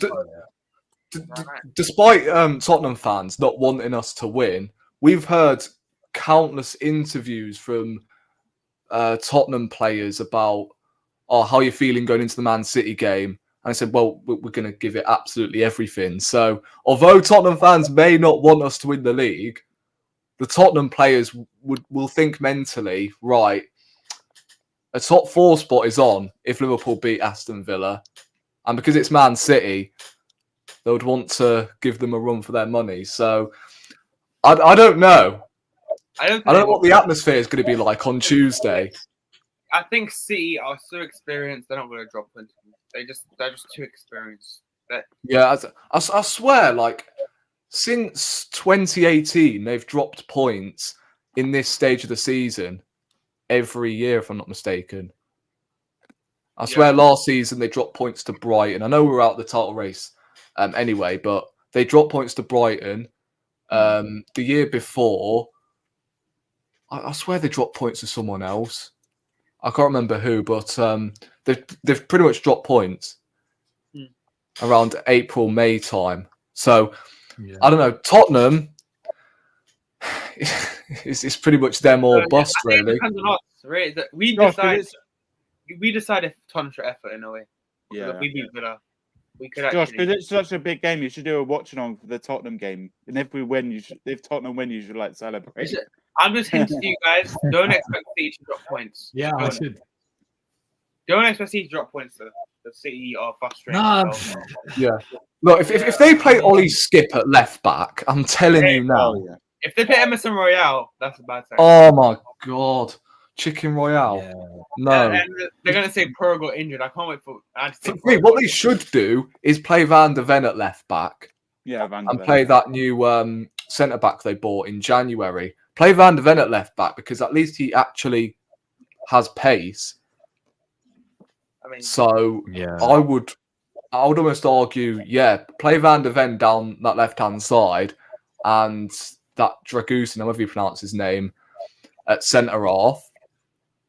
despite Tottenham fans not wanting us to win, we've heard countless interviews from Tottenham players about how you're feeling going into the Man City game. And I said, well, we're going to give it absolutely everything. So although Tottenham fans may not want us to win the league, the Tottenham players will think mentally, right, a top 4 spot is on if Liverpool beat Aston Villa. And because it's Man City, they would want to give them a run for their money. So I don't know. I don't know what the atmosphere is going to be like on Tuesday. I think City are so experienced. They're not going to drop points. They're just too experienced. Yeah, I swear, like since 2018, they've dropped points in this stage of the season every year, if I'm not mistaken. I swear last season they dropped points to Brighton. I know we were out of the title race anyway, but they dropped points to Brighton. The year before, I swear they dropped points to someone else. I can't remember who, but they've pretty much dropped points around April, May time. So I don't know. Tottenham is pretty much them or bust, really. It depends on us, right? We decide if Tottenham should effort in a way. Yeah. If we beat Villa, we could Josh, actually. because it's such a big game, you should do a watching on for the Tottenham game. And if we win, if Tottenham win, you should like celebrate. I'm just hinting to you guys. Don't expect City to drop points. Yeah, I should. Don't expect City to drop points. Though. The City are frustrated. Nah. Yeah. Look, if they play Ollie Skip at left back, I'm telling you now. If they play Emerson Royale, that's a bad sign. Oh my God, Chicken Royale. Yeah. No. And they're gonna say Pro got injured. I can't wait for. For me, what they should do is play Van der Ven at left back. Yeah, Van der and Ven. play that new centre back they bought in January. Play Van der Ven at left back because at least he actually has pace. I mean, so Yeah. I would almost argue, play Van der Ven down that left hand side, and that Dragusin, however you pronounce his name, at centre half,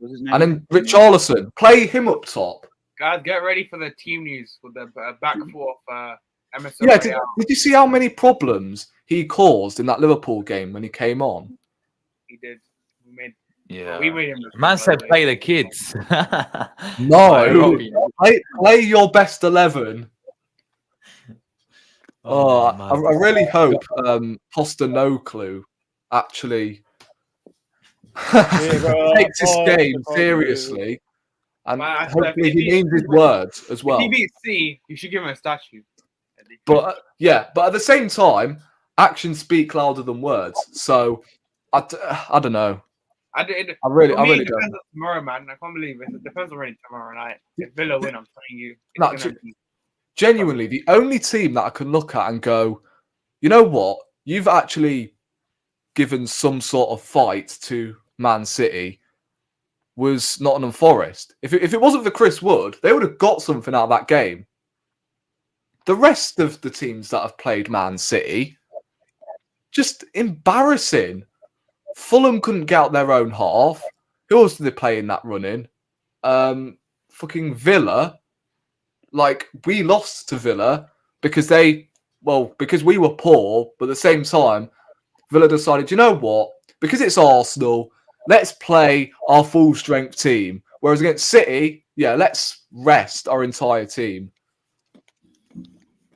and then Richarlison, play him up top. guys, get ready for the team news with the back four of Emerson. Yeah, Royale. did you see how many problems he caused in that Liverpool game when he came on? He did. Yeah. We made him. Man said play the kids. No, play your best 11. I really hope Postanoglu actually takes this game seriously, and hopefully he means his words as well. If he beats C, you should give him a statue. But at the same time, actions speak louder than words. So I don't know. I really don't. Depends on tomorrow, man. I can't believe it. It depends already tomorrow night. If Villa win, I'm telling you. Genuinely, the only team that I can look at and go, you know what? You've actually given some sort of fight to Man City was Nottingham Forest. If it wasn't for Chris Wood, they would have got something out of that game. The rest of the teams that have played Man City, just embarrassing. Fulham couldn't get out their own half. Who else did they play in that run-in? Fucking Villa. Like, we lost to Villa because because we were poor, but at the same time, Villa decided, you know what? Because it's Arsenal, let's play our full-strength team. Whereas against City, let's rest our entire team.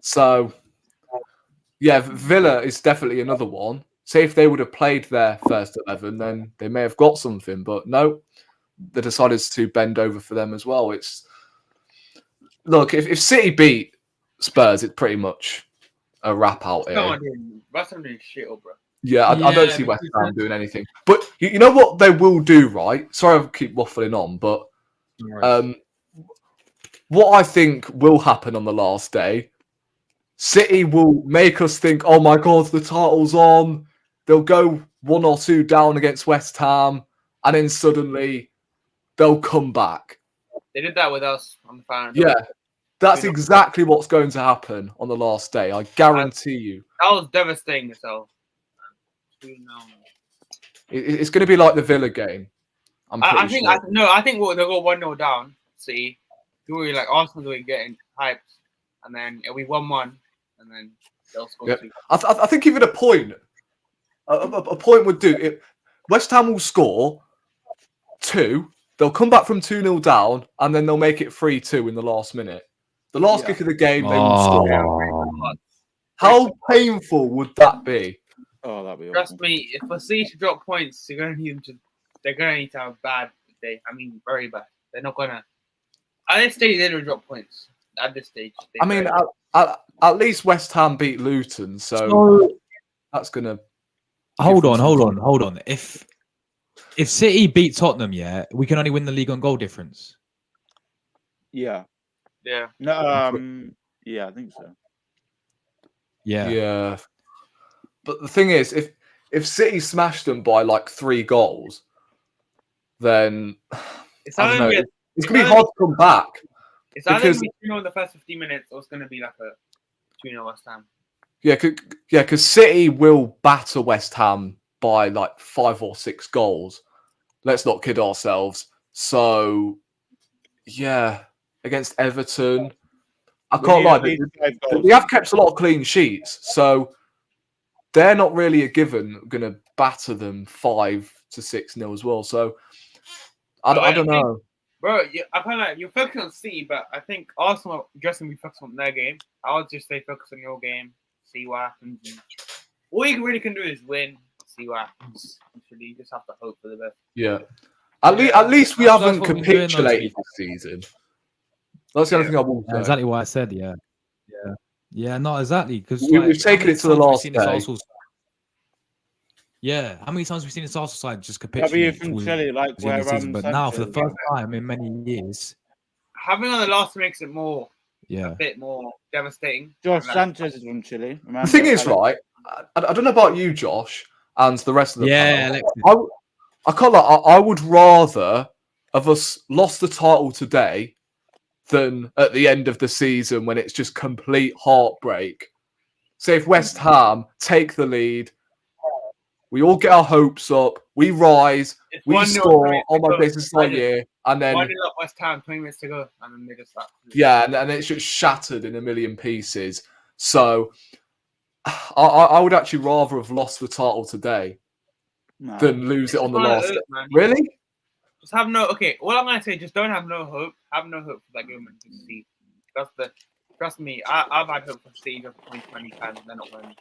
So, Villa is definitely another one. Say if they would have played their first 11, then they may have got something. But no, they decided to bend over for them as well. Look, if City beat Spurs, it's pretty much a wrap out here. West Ham doing shit, bro. Yeah, I don't see West Ham doing anything. But you know what they will do, right? Sorry, I keep waffling on, but what I think will happen on the last day, City will make us think, oh my God, the title's on. They'll go 1 or 2 down against West Ham, and then suddenly they'll come back. They did that with us on the final. Yeah, that's exactly what's going to happen on the last day. I guarantee you. That was devastating yourself. It's going to be like the Villa game. I think they'll go 1-0 down. See, doing like Arsenal doing getting hyped, and then it'll be 1-1, and then they'll score 2. I think even a point would do it. West Ham will score 2. They'll come back from 2-0 down, and then they'll make it 3-2 in the last minute. The last kick of the game, they will score. How painful would that be? Oh, that'd be Trust awesome. me, if we're City to drop points, they're gonna need to have a bad day. I mean, very bad. They're not gonna. At this stage, they don't drop points. At this stage, at least West Ham beat Luton, so that's gonna. Hold on. If if City beat Tottenham, yeah, we can only win the league on goal difference. Yeah. Yeah. No. Yeah, I think so. Yeah. Yeah. But the thing is, if City smashed them by like 3 goals, then It's I don't either know. gonna be, It's gonna be hard to come back. it's either because- gonna be 2-0 in the first 15 minutes, or it's gonna be like a 2-0 West Ham. Yeah, because City will batter West Ham by like 5 or 6 goals. Let's not kid ourselves. So, yeah, against Everton, I We can't need lie. at least 5 goals. They have kept a lot of clean sheets, so they're not really a given going to batter them 5 to 6-0 as well. So, I don't know. Bro, I feel like you're focusing on City, but I think Arsenal just gonna be focused on their game. I would just stay focused on your game, see what happens. And all you really can do is win, see what happens. Actually, you just have to hope for the best. Yeah. At least we That's haven't what we've been doing those capitulated weeks. this season. That's the only thing I will say. Exactly what I said. Yeah. No, exactly. Because We've taken it to the last day. Yeah, how many times have we seen this Arsenal side just W capitulate? from towards Chile, like the end of where the season? But now, for the Sanchez- first time in many years, Having on the last makes it more yeah. a bit more devastating. Josh Like, Sanchez is from Chile. The thing is, right, I don't know about you, Josh, and the rest of the panel. Alexis. I can't lie, I would rather have us lost the title today than at the end of the season when it's just complete heartbreak. Say if West Ham take the lead, we all get our hopes up, we rise, it's we 1-0 score 20 on my minutes to business go. like year, and then 1-0 up West Ham, 20 minutes to go, and then they just start. yeah, and it's just shattered in a million pieces. So I would actually rather have lost the title today than lose it on the last day. Really? Just have no. Okay, all I'm gonna say, just don't have no hope. Have no hope for that game and just see. Trust me. I've had hope for City just 20 times. They're not winning.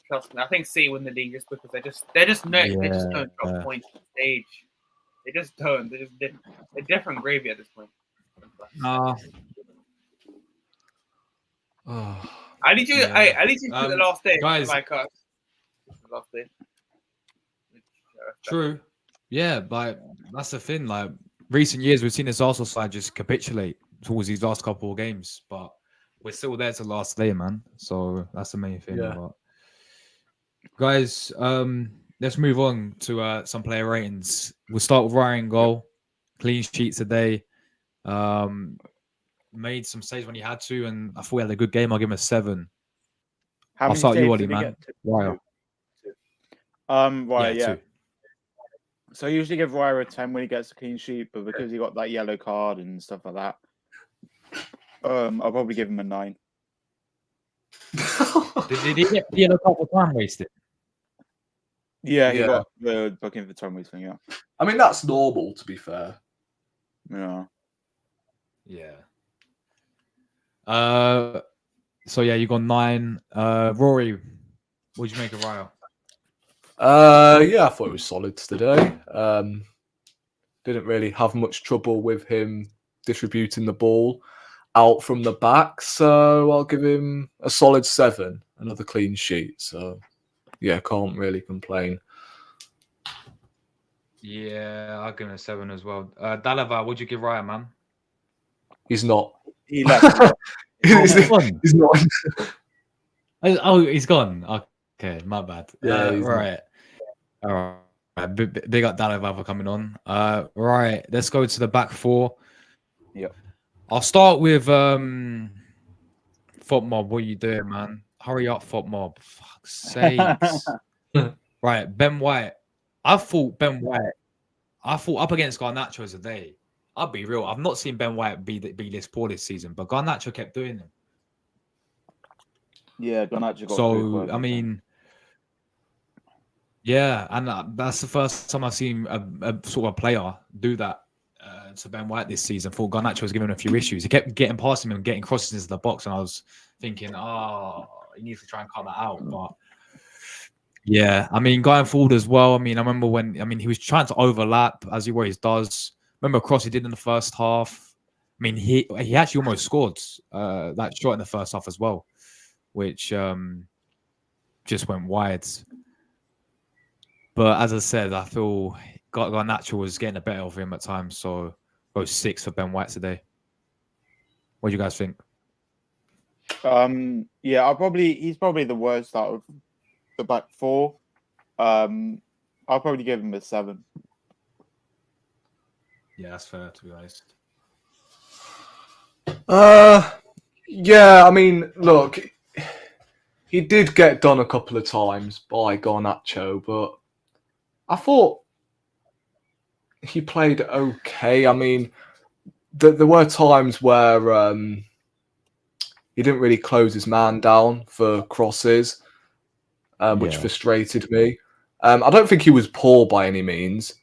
Trust me. I think City win the league just because they just don't drop points on stage. They just don't. They're different gravy at this point. I need you. I need you to the last day, guys. like us. The last day. True. Yeah, but that's the thing. Like recent years, we've seen this Arsenal side just capitulate towards these last couple of games, but we're still there to the last day, man. So that's the main thing. Yeah. But guys, let's move on to some player ratings. We'll start with Raya and goal. Clean sheet today. Made some saves when he had to, and I thought he had a good game. I'll give him a 7. How I'll many start you, saves Ollie, did he man. get? Raya. Right, yeah. 2. So I usually give Raya a 10 when he gets a clean sheet, but because he got that yellow card and stuff like that, I'll probably give him a 9. Did he get the yellow card for time wasted? Yeah, he Yeah. got the booking for time wasting, yeah. I mean, that's normal, to be fair. Yeah. Yeah. So yeah, you got 9. Rory, what did you make of Raya? Yeah, I thought it was solid today. Didn't really have much trouble with him distributing the ball out from the back, so I'll give him a solid 7. Another clean sheet, so yeah, can't really complain. Yeah, I'll give him a 7 as well. Dalava, what'd you give Raya, man? He's not. He left. he's not. Oh, he's gone. Okay, my bad. Yeah, he's right. All right. Big up Dalava for coming on. Right, let's go to the back 4. Yep. I'll start with Footmob. What are you doing, man? Hurry up, Footmob. Fuck's sakes. Right, Ben White. I thought up against Garnacho as a day. I'll be real. I've not seen Ben White be this poor this season, but Garnacho kept doing it. Yeah, Garnacho got So, I mean, yeah, and that's the first time I've seen a sort of a player do that to Ben White this season. Thought Garnacho was giving him a few issues. He kept getting past him and getting crosses into the box, and I was thinking, he needs to try and cut that out. But yeah, I mean, going forward as well. I remember he was trying to overlap as he always does. Remember a cross he did in the first half. I mean, he actually almost scored that shot in the first half as well, which just went wide. But as I said, I feel Garnacho was getting the better of him at times. So go 6 for Ben White today. What do you guys think? Yeah, he's probably the worst out of the back four. I'll probably give him a 7. Yeah, that's fair, to be honest. Yeah, I mean, look, he did get done a couple of times by Garnacho, but I thought he played okay. I mean, there were times where he didn't really close his man down for crosses, which frustrated me. I don't think he was poor by any means,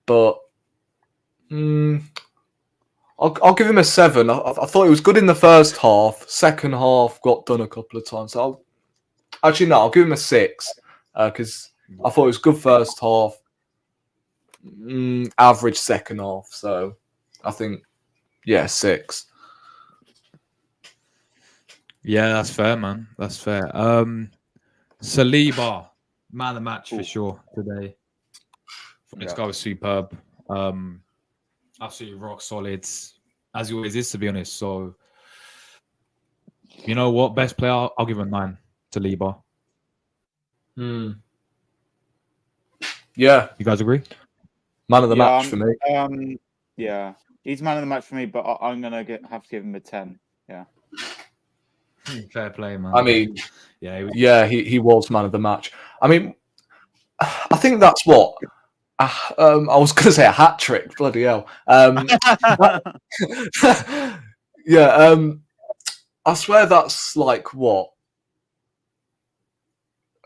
but I'll give him a 7. I thought he was good in the first half. Second half got done a couple of times. So I'll give him a 6 because I thought it was good first half, average second half. So I think, 6. Yeah, that's fair, man. That's fair. Saliba, man of the match for sure today. This guy was superb. Absolutely rock solid, as he always is, to be honest. So, you know what? Best player, I'll give him a 9 to Saliba. Yeah. You guys agree? Man of the match for me. Yeah. He's man of the match for me, but I'm going to have to give him a 10. Yeah. Fair play, man. I mean, he was man of the match. I mean, I think that's what... I was going to say a hat trick. Bloody hell. Yeah. I swear that's like what?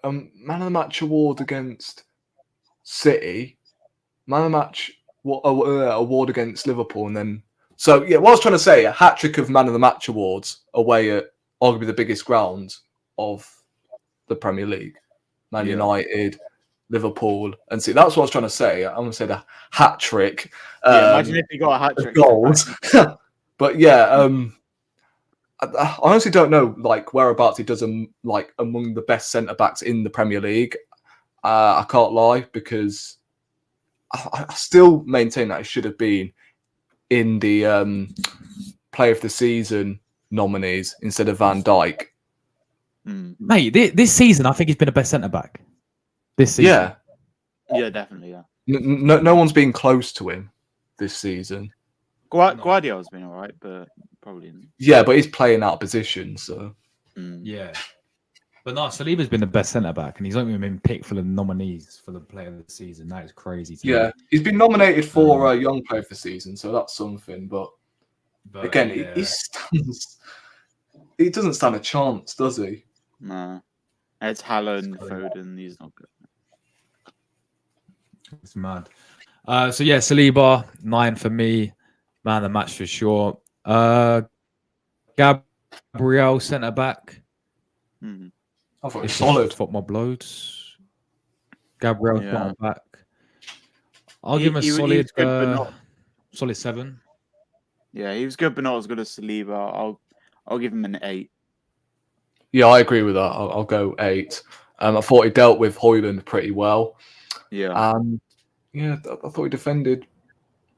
Man of the match award against City, man of the match award against Liverpool, and then what I was trying to say, a hat trick of man of the match awards away at arguably the biggest ground of the Premier League, Man United, Liverpool, and see that's what I was trying to say. I want to say the hat trick. Imagine if you got a hat trick goals. But I honestly don't know like whereabouts he does like among the best centre backs in the Premier League. I can't lie because I still maintain that it should have been in the Player of the Season nominees instead of Van Dijk. Mate, this season I think he's been the best centre back. This season, yeah, definitely, yeah. No one's been close to him this season. Guardiola's been all right, but probably isn't. Yeah, but he's playing out of position, so yeah. But no, Saliba's been the best centre back, and he's only been picked for the nominees for the Player of the Season. That is crazy. Yeah, he's been nominated for Young Player of the Season, so that's something. But again, he doesn't stand a chance, does he? No, it's Haaland, Foden. He's not good. It's mad. So yeah, Saliba 9 for me, man of the match for sure. Gabriel centre back. I thought it was solid. Football blows. Gabriel centre back. I'll give him a solid, solid 7. Yeah, he was good, but not as good as Saliba. I'll give him an 8. Yeah, I agree with that. I'll go 8. I thought he dealt with Højlund pretty well. Yeah. I thought he defended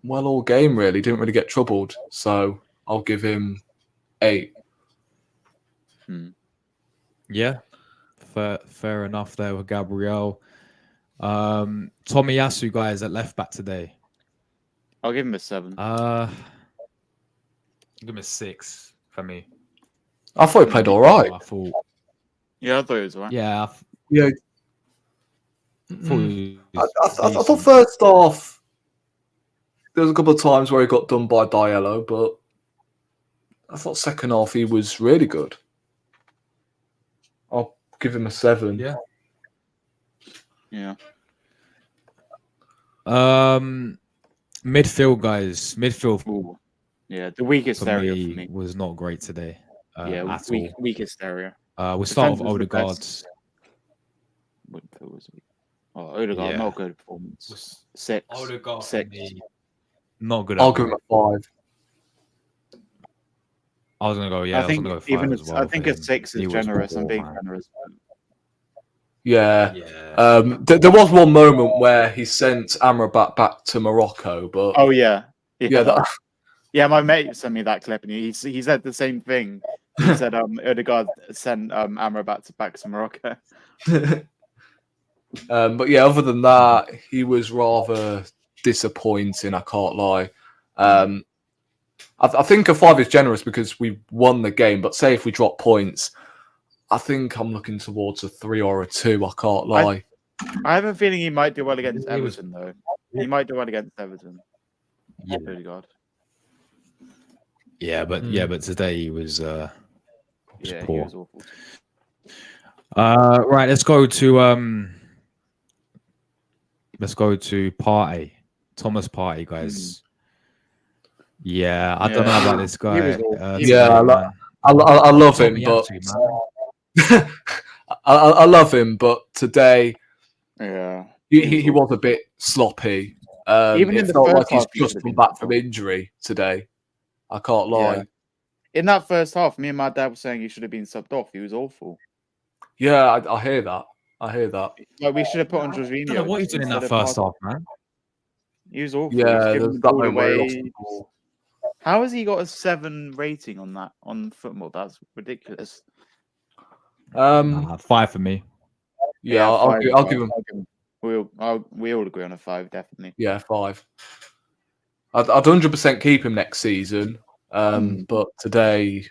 well all game, really. Didn't really get troubled. So I'll give him 8. Yeah. Fair enough there with Gabriel. Tomiyasu, guys, at left back today. I'll give him a 7. I'll give him a 6 for me. I thought he played all right. I thought he was all right. Yeah. Yeah. I thought first half there was a couple of times where he got done by Diallo, but I thought second half he was really good. I'll give him a 7. Yeah. Midfield, guys. Midfield. Ooh. Yeah, the weakest area for me was not great today. Weakest area. We'll start with Odegaard. Odegaard, not good performance. 6. Odegaard, 6. Not good. I'll give him a 5. I was gonna go. I think 5 even as well. I think a 6 is generous. I'm being generous. Yeah. Yeah. There was one moment where he sent Amrabat back to Morocco, but Oh yeah, yeah, yeah. My mate sent me that clip, and he said the same thing. He said Odegaard sent Amrabat back to Morocco. but yeah, other than that, he was rather disappointing. I can't lie. I think a 5 is generous because we won the game. But say if we drop points, I think I'm looking towards a 3 or a 2. I can't lie. I have a feeling he might do well against He was- Everton, though. He might do well against Everton. Yeah. Odegaard. Yeah, but today he was Yeah, he poor. was awful. Right, let's go to Partey. Thomas Partey, guys. Yeah, I don't know about this guy. He was awful. Yeah, man. I love him, Tommy but Atsu, man. I love him, but today Yeah. he was a bit sloppy. Even it in the felt first like he's half, he just should've come been back from better. injury today. I can't lie. Yeah. In that first half, me and my dad were saying he should have been subbed off. He was awful. Yeah, I hear that. Like we should have put on I don't know Jorginho. what he's doing in that instead of first Partey. half, man. He was awful. Yeah, He was giving there's the that ball moment where he lost away. the ball. How has he got a 7 rating on football? That's ridiculous. 5 for me. Yeah, I'll give him. We all agree on a 5, definitely. Yeah, 5. I'd 100% keep him next season. But today,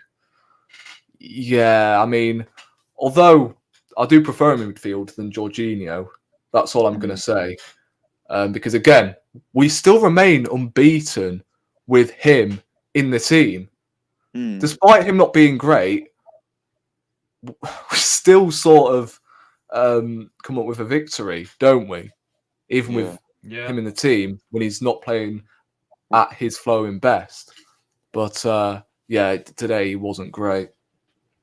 yeah, I mean, although I do prefer him in midfield than Jorginho, that's all I'm going to say. Because again, we still remain unbeaten with him in the team. Despite him not being great, we still sort of come up with a victory, don't we? Even with him in the team when he's not playing at his flowing best. But yeah, today he wasn't great.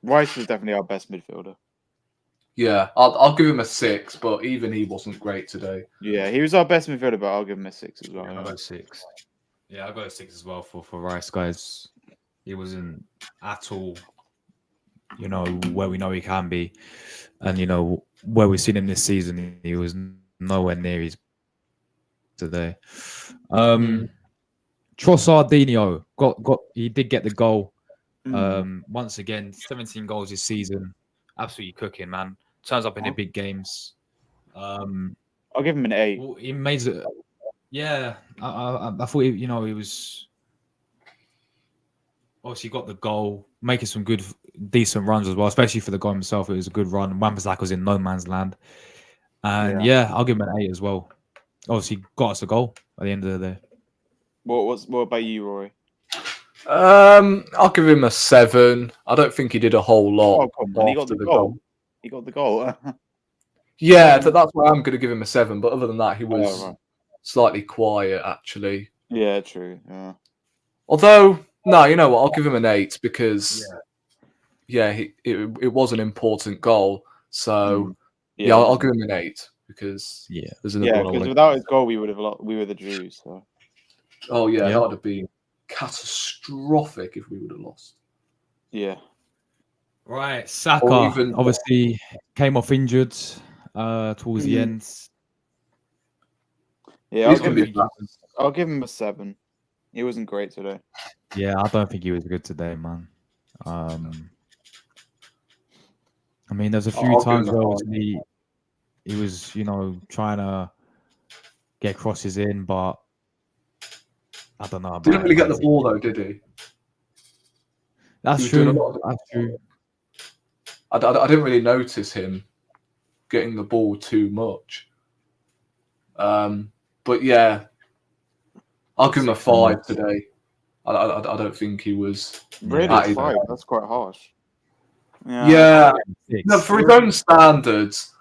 Rice was definitely our best midfielder. Yeah, I'll give him a 6, but even he wasn't great today. Yeah, he was our best midfielder, but I'll give him a 6 as well. I got a 6. Yeah, I got a 6 as well for Rice, guys. He wasn't at all, where we know he can be, and where we've seen him this season. He was nowhere near his today. Trossardinho he did get the goal. Once again, 17 goals this season. Absolutely cooking, man. Turns up in the big games. I'll give him an 8. Well, he made it. Yeah, I thought he was obviously got the goal, making some good, decent runs as well, especially for the goal himself. It was a good run. Wan-Bissaka was in no man's land, and yeah, I'll give him an 8 as well. Obviously, got us a goal at the end of the day. What about you, Rory? I'll give him a 7. I don't think he did a whole lot. Oh, come on. He got after the goal. He got the goal. Yeah, that's why I'm going to give him a 7. But other than that, he was slightly quiet, actually. Yeah, true. Yeah. Although, no, you know what? I'll give him an 8 because, it was an important goal. So, I'll give him an 8 because there's another one. Because without his goal, we would have lost. We were the Jews. So. Oh yeah, that would have been catastrophic if we would have lost. Yeah. Right, Saka even- obviously came off injured towards the end. Yeah, He's gonna be back. I'll give him a 7. He wasn't great today. Yeah, I don't think he was good today, man. I mean, there's a few I'll give times him a where 5. he was, trying to get crosses in, but I don't know. Didn't really get the ball though, did he? That's He was doing a true. lot of- That's true. I didn't really notice him getting the ball too much. But yeah, I'll give him a 5 today. I don't think he was Really, at his- 5? That's quite harsh. Yeah, Six. no, for his own standards,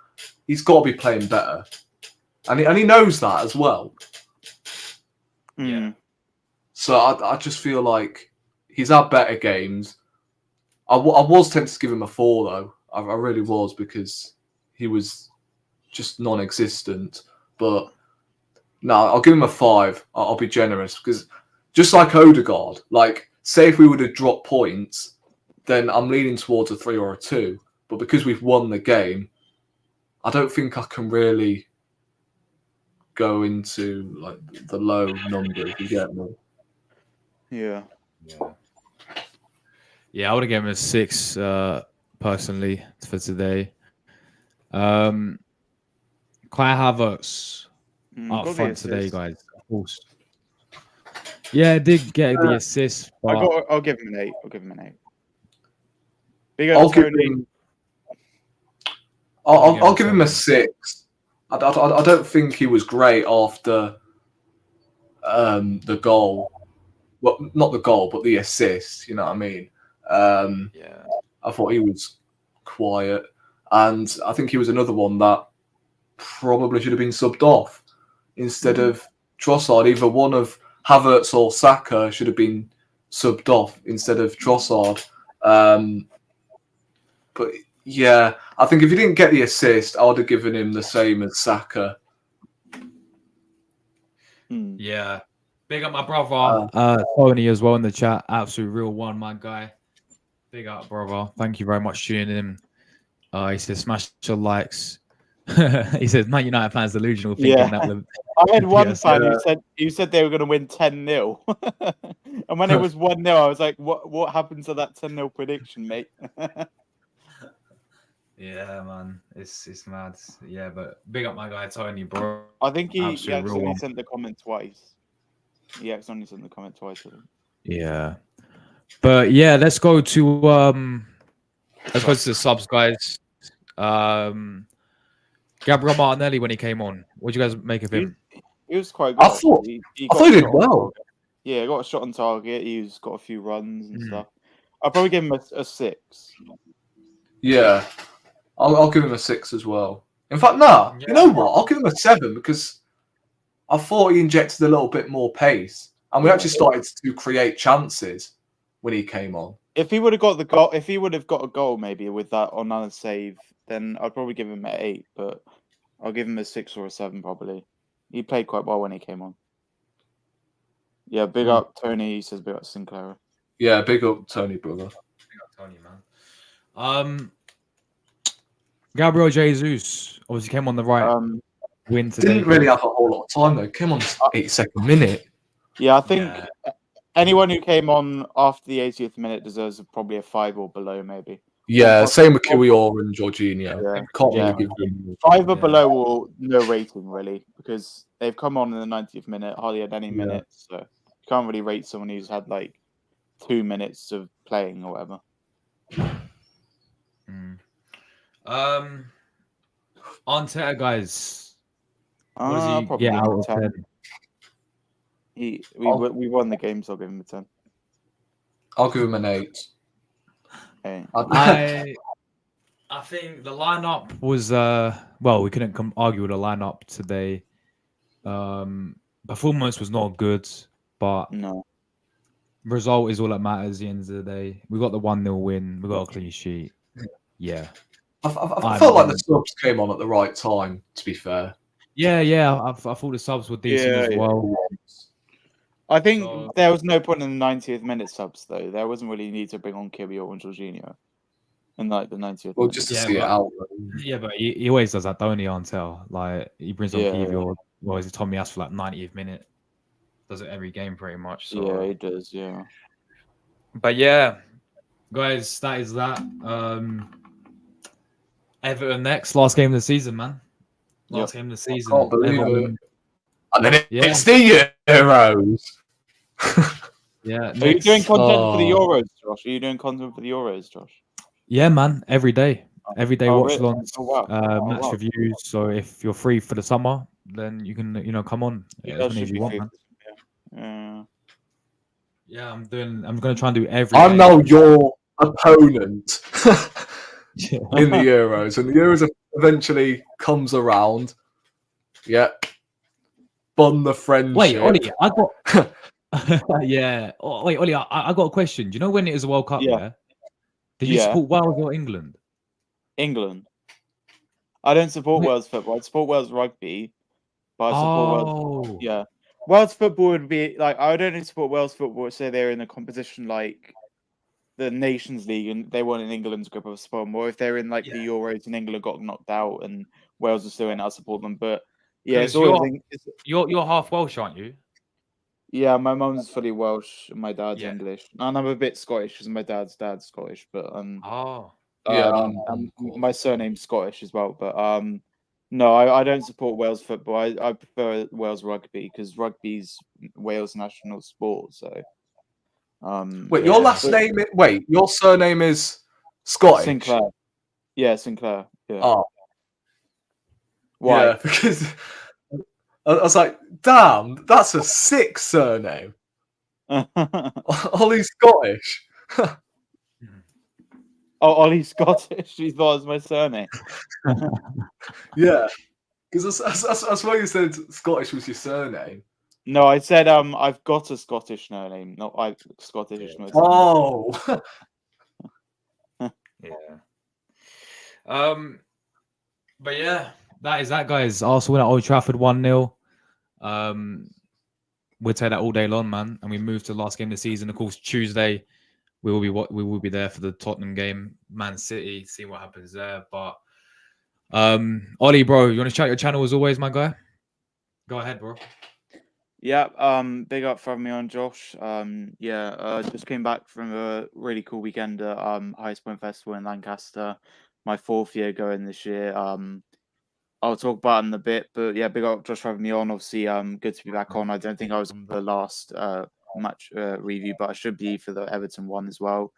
he's got to be playing better, and he knows that as well. Yeah. So I just feel like he's had better games. I was tempted to give him a 4 though. I really was because he was just non-existent. But no, I'll give him a 5. I'll be generous because just like Odegaard, like say if we would have dropped points, then I'm leaning towards a 3 or a 2. But because we've won the game, I don't think I can really go into like the low numbers. You get me? Yeah. Yeah, I would have given him a 6 personally for today. Kai Havertz up Got the front today, assist. guys. Of course. Yeah, did get the assist. But I'll give him an 8. I'll give him an 8. Big up I'll give Tony. him. I'll give him a 6. I don't think he was great after the goal. Well, not the goal, but the assist. You know what I mean? yeah, I thought he was quiet, and I think he was another one that probably should have been subbed off instead of Trossard. Either one of Havertz or Saka should have been subbed off instead of Trossard. But yeah, I think if he didn't get the assist, I would have given him the same as Saka. yeah. Big up my brother Tony as well in the chat. Absolute real one, my guy. Big up, brother. Thank you very much for tuning in. He says, smash your likes. He says, Man United fans delusional thinking that would. I had one Yes, fan who said they were going to win 10-0. And when it was 1-0, I was like, what happened to that 10-0 prediction, mate? Yeah, man. It's mad. Yeah, but big up my guy Tony, bro. I think he Absolute real accidentally one. sent the comment twice. He accidentally sent the comment twice. Yeah. But yeah, let's go to the subs, guys. Gabriel Martinelli when he came on. What do you guys make of him? He was quite good. I thought he he got a did shot on well. target. Yeah, he got a shot on target. He's got a few runs and stuff. I'll probably give him a 6. Yeah, I'll give him a 6 as well. In fact, nah, you know what? I'll give him a 7 because I thought he injected a little bit more pace, and we actually started to create chances when he came on. If he would have got the goal, if he would have got a goal maybe with that Onana save, then I'd probably give him an 8. But I'll give him a 6 or a 7 probably. He played quite well when he came on. Yeah, big up Tony. He says big up Sinclair. Yeah, big up Tony, brother. Big up Tony, man. Gabriel Jesus obviously came on the right win today. Didn't really have a whole lot of time though. Came on the 82nd minute. Yeah, I think anyone who came on after the 80th minute deserves probably a 5 or below, maybe. Yeah, same with Kiwior and Jorginho. Yeah. Can't really give them 5 or below or no rating really, because they've come on in the 90th minute, hardly had any minutes, so you can't really rate someone who's had like 2 minutes of playing or whatever. Arteta, guys. Probably out of 10. 10? We won the game, so I'll give him a 10. I'll give him an 8. Hey. I think the lineup was well, we couldn't argue with the lineup today. Performance was not good, but No. result is all that matters at the end of the day. We got the 1-0 win, we got a clean sheet. Yeah. I felt like the subs came on at the right time, to be fair. Yeah. I thought the subs were decent as well. I think there was no point in the 90th minute subs though. There wasn't really need to bring on Kiwior and Jorginho in like the 90th. Well, minute. just to see it out. Yeah, but he always does that, don't he, Antel? Like he brings on Yeah. Kiwior, well, he's Tommy Ass for like 90th minute. Does it every game pretty much. So. Yeah, he does, yeah. But yeah, guys, that is that. Everton next, last game of the season, man. Last game of the season. Can't believe Everton. it. And then it's the Euros. Yeah. Are you doing content for the Euros, Josh? Are you doing content for the Euros, Josh? Yeah, man. Every day. Every day watch really? alongs, Oh, wow. match reviews. So if you're free for the summer, then you can, come on Yeah, as many as you want, man. Yeah. Yeah, I'm gonna try and do every I'm day. now your opponent in the Euros, and the Euros eventually comes around. Yeah, bun the friendship. Wait, Ollie, I got. Yeah. Oh, wait, Ollie, I got a question. Do you know when it is a World Cup? Yeah. Yeah. Did you support Wales or England? England. I don't support Wales football. I support Wales rugby, but I support Wales. Yeah. Wales football would be like I would only support Wales football say they're in a competition like the Nations League and they weren't in England's grip of a spot, or if they're in like the Euros and England got knocked out and Wales are still in, I'll support them. But yeah, it's 'Cause always you're half Welsh, aren't you? yeah. My mum's fully Welsh, and my dad's Yeah. English, and I'm a bit Scottish because my dad's Scottish. But Oh, Yeah, and of course. my surname's Scottish as well. But no, I don't support Wales football. I prefer Wales rugby because rugby's Wales' national sport. So Wait, Yeah. your surname is Scottish. Sinclair. Yeah, Sinclair. Yeah. Oh, Why? yeah, because I was like, damn, that's a sick surname. Ollie's Scottish. Oh, Ollie's Scottish. You thought it was my surname. Yeah, because I swear you said Scottish was your surname. No, I said I've got a Scottish surname, not I Scottish is my surname. Oh, Yeah. But yeah, that is that, guys. Arsenal win at Old Trafford 1-0. We'll take that all day long, man. And we move to the last game of the season. Of course, Tuesday we will be there for the Tottenham game, Man City. See what happens there. But Ollie, bro, you want to shout your channel as always, my guy? Go ahead, bro. Yeah, big up for having me on, Josh. Just came back from a really cool weekend at Highest Point Festival in Lancaster. My 4th year going this year. I'll talk about it in a bit, but yeah, big up Josh for having me on. Obviously, good to be back on. I don't think I was on the last match review, but I should be for the Everton one as well.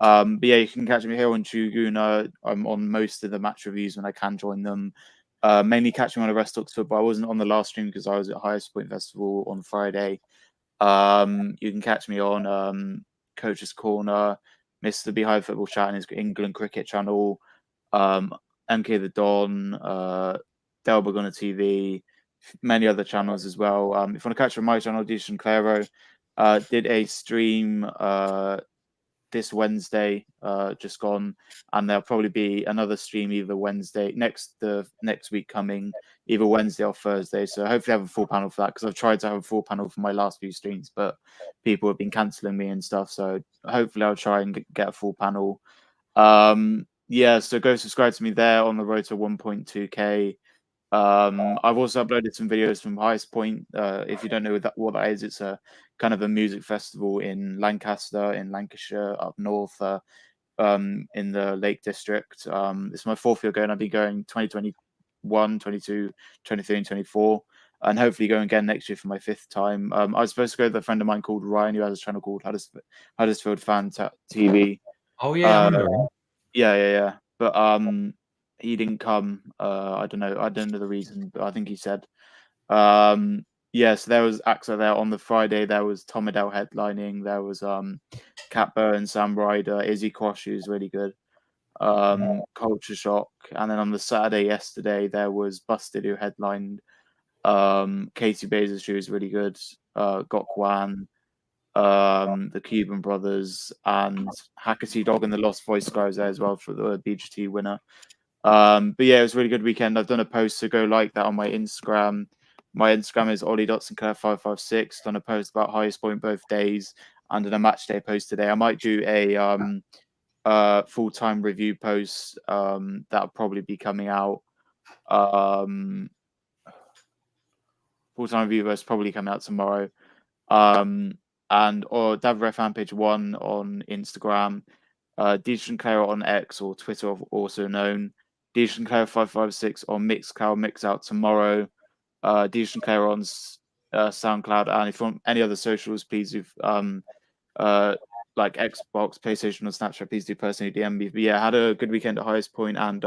But yeah, you can catch me here on Chuguna. I'm on most of the match reviews when I can join them. Mainly catch me on a Rest Talks Football. I wasn't on the last stream because I was at Highest Point Festival on Friday. You can catch me on Coach's Corner, Mr. Beehive Football Chat and his England Cricket channel, MK the Don, Delbug on TV, many other channels as well. If you want to catch on my channel, Decent Claro, did a stream this Wednesday, just gone, and there'll probably be another stream either Wednesday next week coming, either Wednesday or Thursday. So hopefully I have a full panel for that because I've tried to have a full panel for my last few streams, but people have been cancelling me and stuff. So hopefully I'll try and get a full panel. So go subscribe to me there on the road to 1.2k. I've also uploaded some videos from Highest Point. If you don't know what that is, it's a kind of a music festival in Lancaster, in Lancashire, up north, in the Lake District. It's my 4th year going. I've been going 2021, 22, 23, and 24, and hopefully going again next year for my 5th time. I was supposed to go with a friend of mine called Ryan, who has a channel called Huddersfield Fan TV. Oh yeah, I remember him. Yeah. But he didn't come. I don't know the reason, but I think he said. So there was AXA there on the Friday. There was Tom Adele headlining. There was Cat Burns, Sam Ryder, Izzy Quash, who's really good. Culture Shock, and then on the Saturday yesterday there was Busted, who headlined. Katie Bezos, who was really good. Gok Wan, the Cuban Brothers, and Hackety Dog and the Lost Voice guys there as well for the BGT winner. But yeah, it was a really good weekend. I've done a post, so go like that on my Instagram. My Instagram is Ollie.Sinclair556. Done a post about Highest Point both days, and done a match day post today. I might do a full-time review post that'll probably be coming out. Full-time review post probably coming out tomorrow. Or Davre fan page 1 on Instagram, Decent Claro on X or Twitter, also known. Decent Claro 556 on Mixcloud, Mix out tomorrow. Decent Claro on SoundCloud, and if you want any other socials, please do like Xbox, PlayStation, or Snapchat, please do personally DM me. But yeah, I had a good weekend at Highest Point, and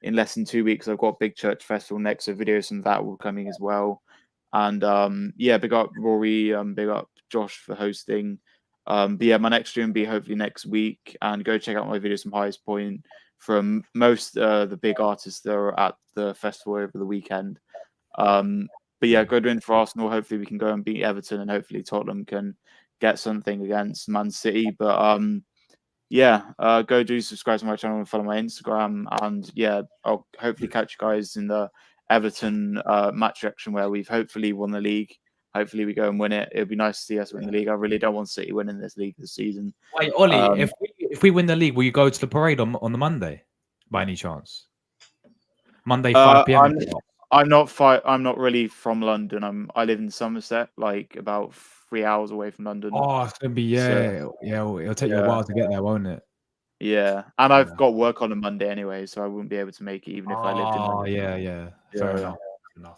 in less than 2 weeks, I've got a big church festival next, so videos from that will coming as well. And big up Rory, big up Josh for hosting. But yeah, my next stream will be hopefully next week, and go check out my videos from Highest Point from most the big artists that are at the festival over the weekend. But yeah, good win for Arsenal. Hopefully we can go and beat Everton, and hopefully Tottenham can get something against Man City. But go do subscribe to my channel and follow my Instagram. And yeah, I'll hopefully catch you guys in the Everton match reaction where we've hopefully won the league. Hopefully we go and win it. It'd be nice to see us win the league. I really don't want City winning this league this season. Wait, Ollie, if we win the league, will you go to the parade on the Monday by any chance? Monday 5 p.m. I'm not really from London. I live in Somerset, like about 3 hours away from London. Oh, it's gonna be it'll take you a while to get there, won't it? Yeah, and I've got work on a Monday anyway, so I wouldn't be able to make it even if I lived in London. Oh, yeah. Fair enough.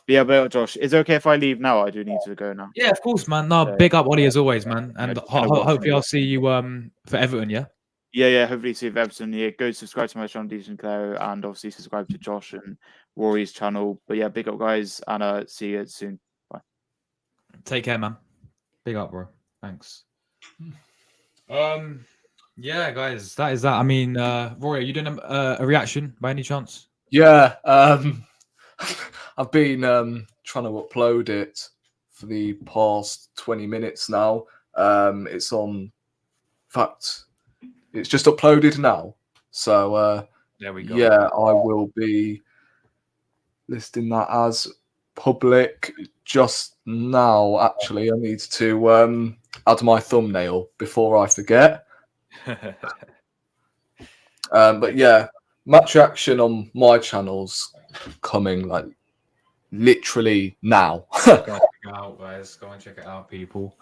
Yeah, but Josh, is it okay if I leave now? I do need to go now. Yeah, of course, man. No, big up Ollie as always, man. And hopefully I'll see you for Everton, yeah? Yeah. Hopefully see you for Everton. Yeah, go subscribe to my channel, Dean Sinclair, and obviously subscribe to Josh and Rory's channel. But yeah, big up, guys, and see you soon. Bye. Take care, man. Big up, bro. Thanks. Yeah, guys, that is that. I mean, Rory, are you doing a reaction by any chance? Yeah, I've been trying to upload it for the past 20 minutes now. It's on, in fact, it's just uploaded now. So there we go. Yeah, I will be listing that as public just now. Actually, I need to add my thumbnail before I forget. But yeah, match action on my channel's coming like literally now. Go and check it out, guys. Go and check it out, people.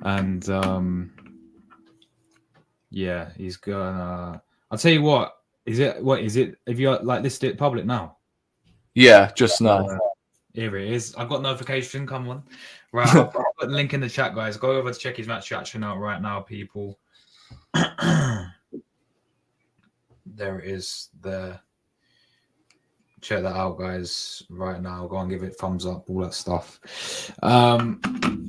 And yeah, he's gonna. I'll tell you what. Is it? If you like listed it public now? Yeah, just now. Here it is. I've got notification. Come on. Right, I'll put the link in the chat, guys. Go over to check his match action out right now, people. There it is. There. Check that out, guys. Right now, go and give it thumbs up, all that stuff. And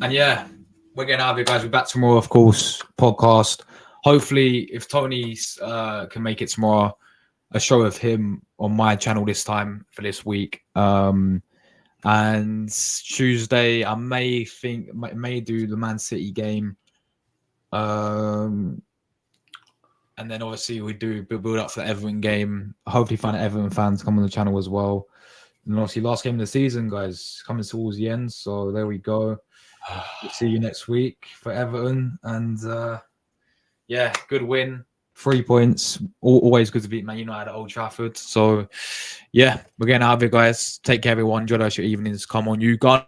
yeah, we're getting out of here, guys. We're back tomorrow, of course. Podcast. Hopefully, if Tony can make it tomorrow, a show of him on my channel this time for this week. And Tuesday, I may do the Man City game. And then obviously we do build up for the Everton game. Hopefully find Everton fans come on the channel as well. And obviously last game of the season, guys, coming towards the end. So there we go. We'll see you next week for Everton. And yeah, good win. 3 points. Always good to beat Man United at Old Trafford. So yeah, we're getting out of it, guys. Take care, everyone. Enjoy the rest of your evenings. Come on, you guys.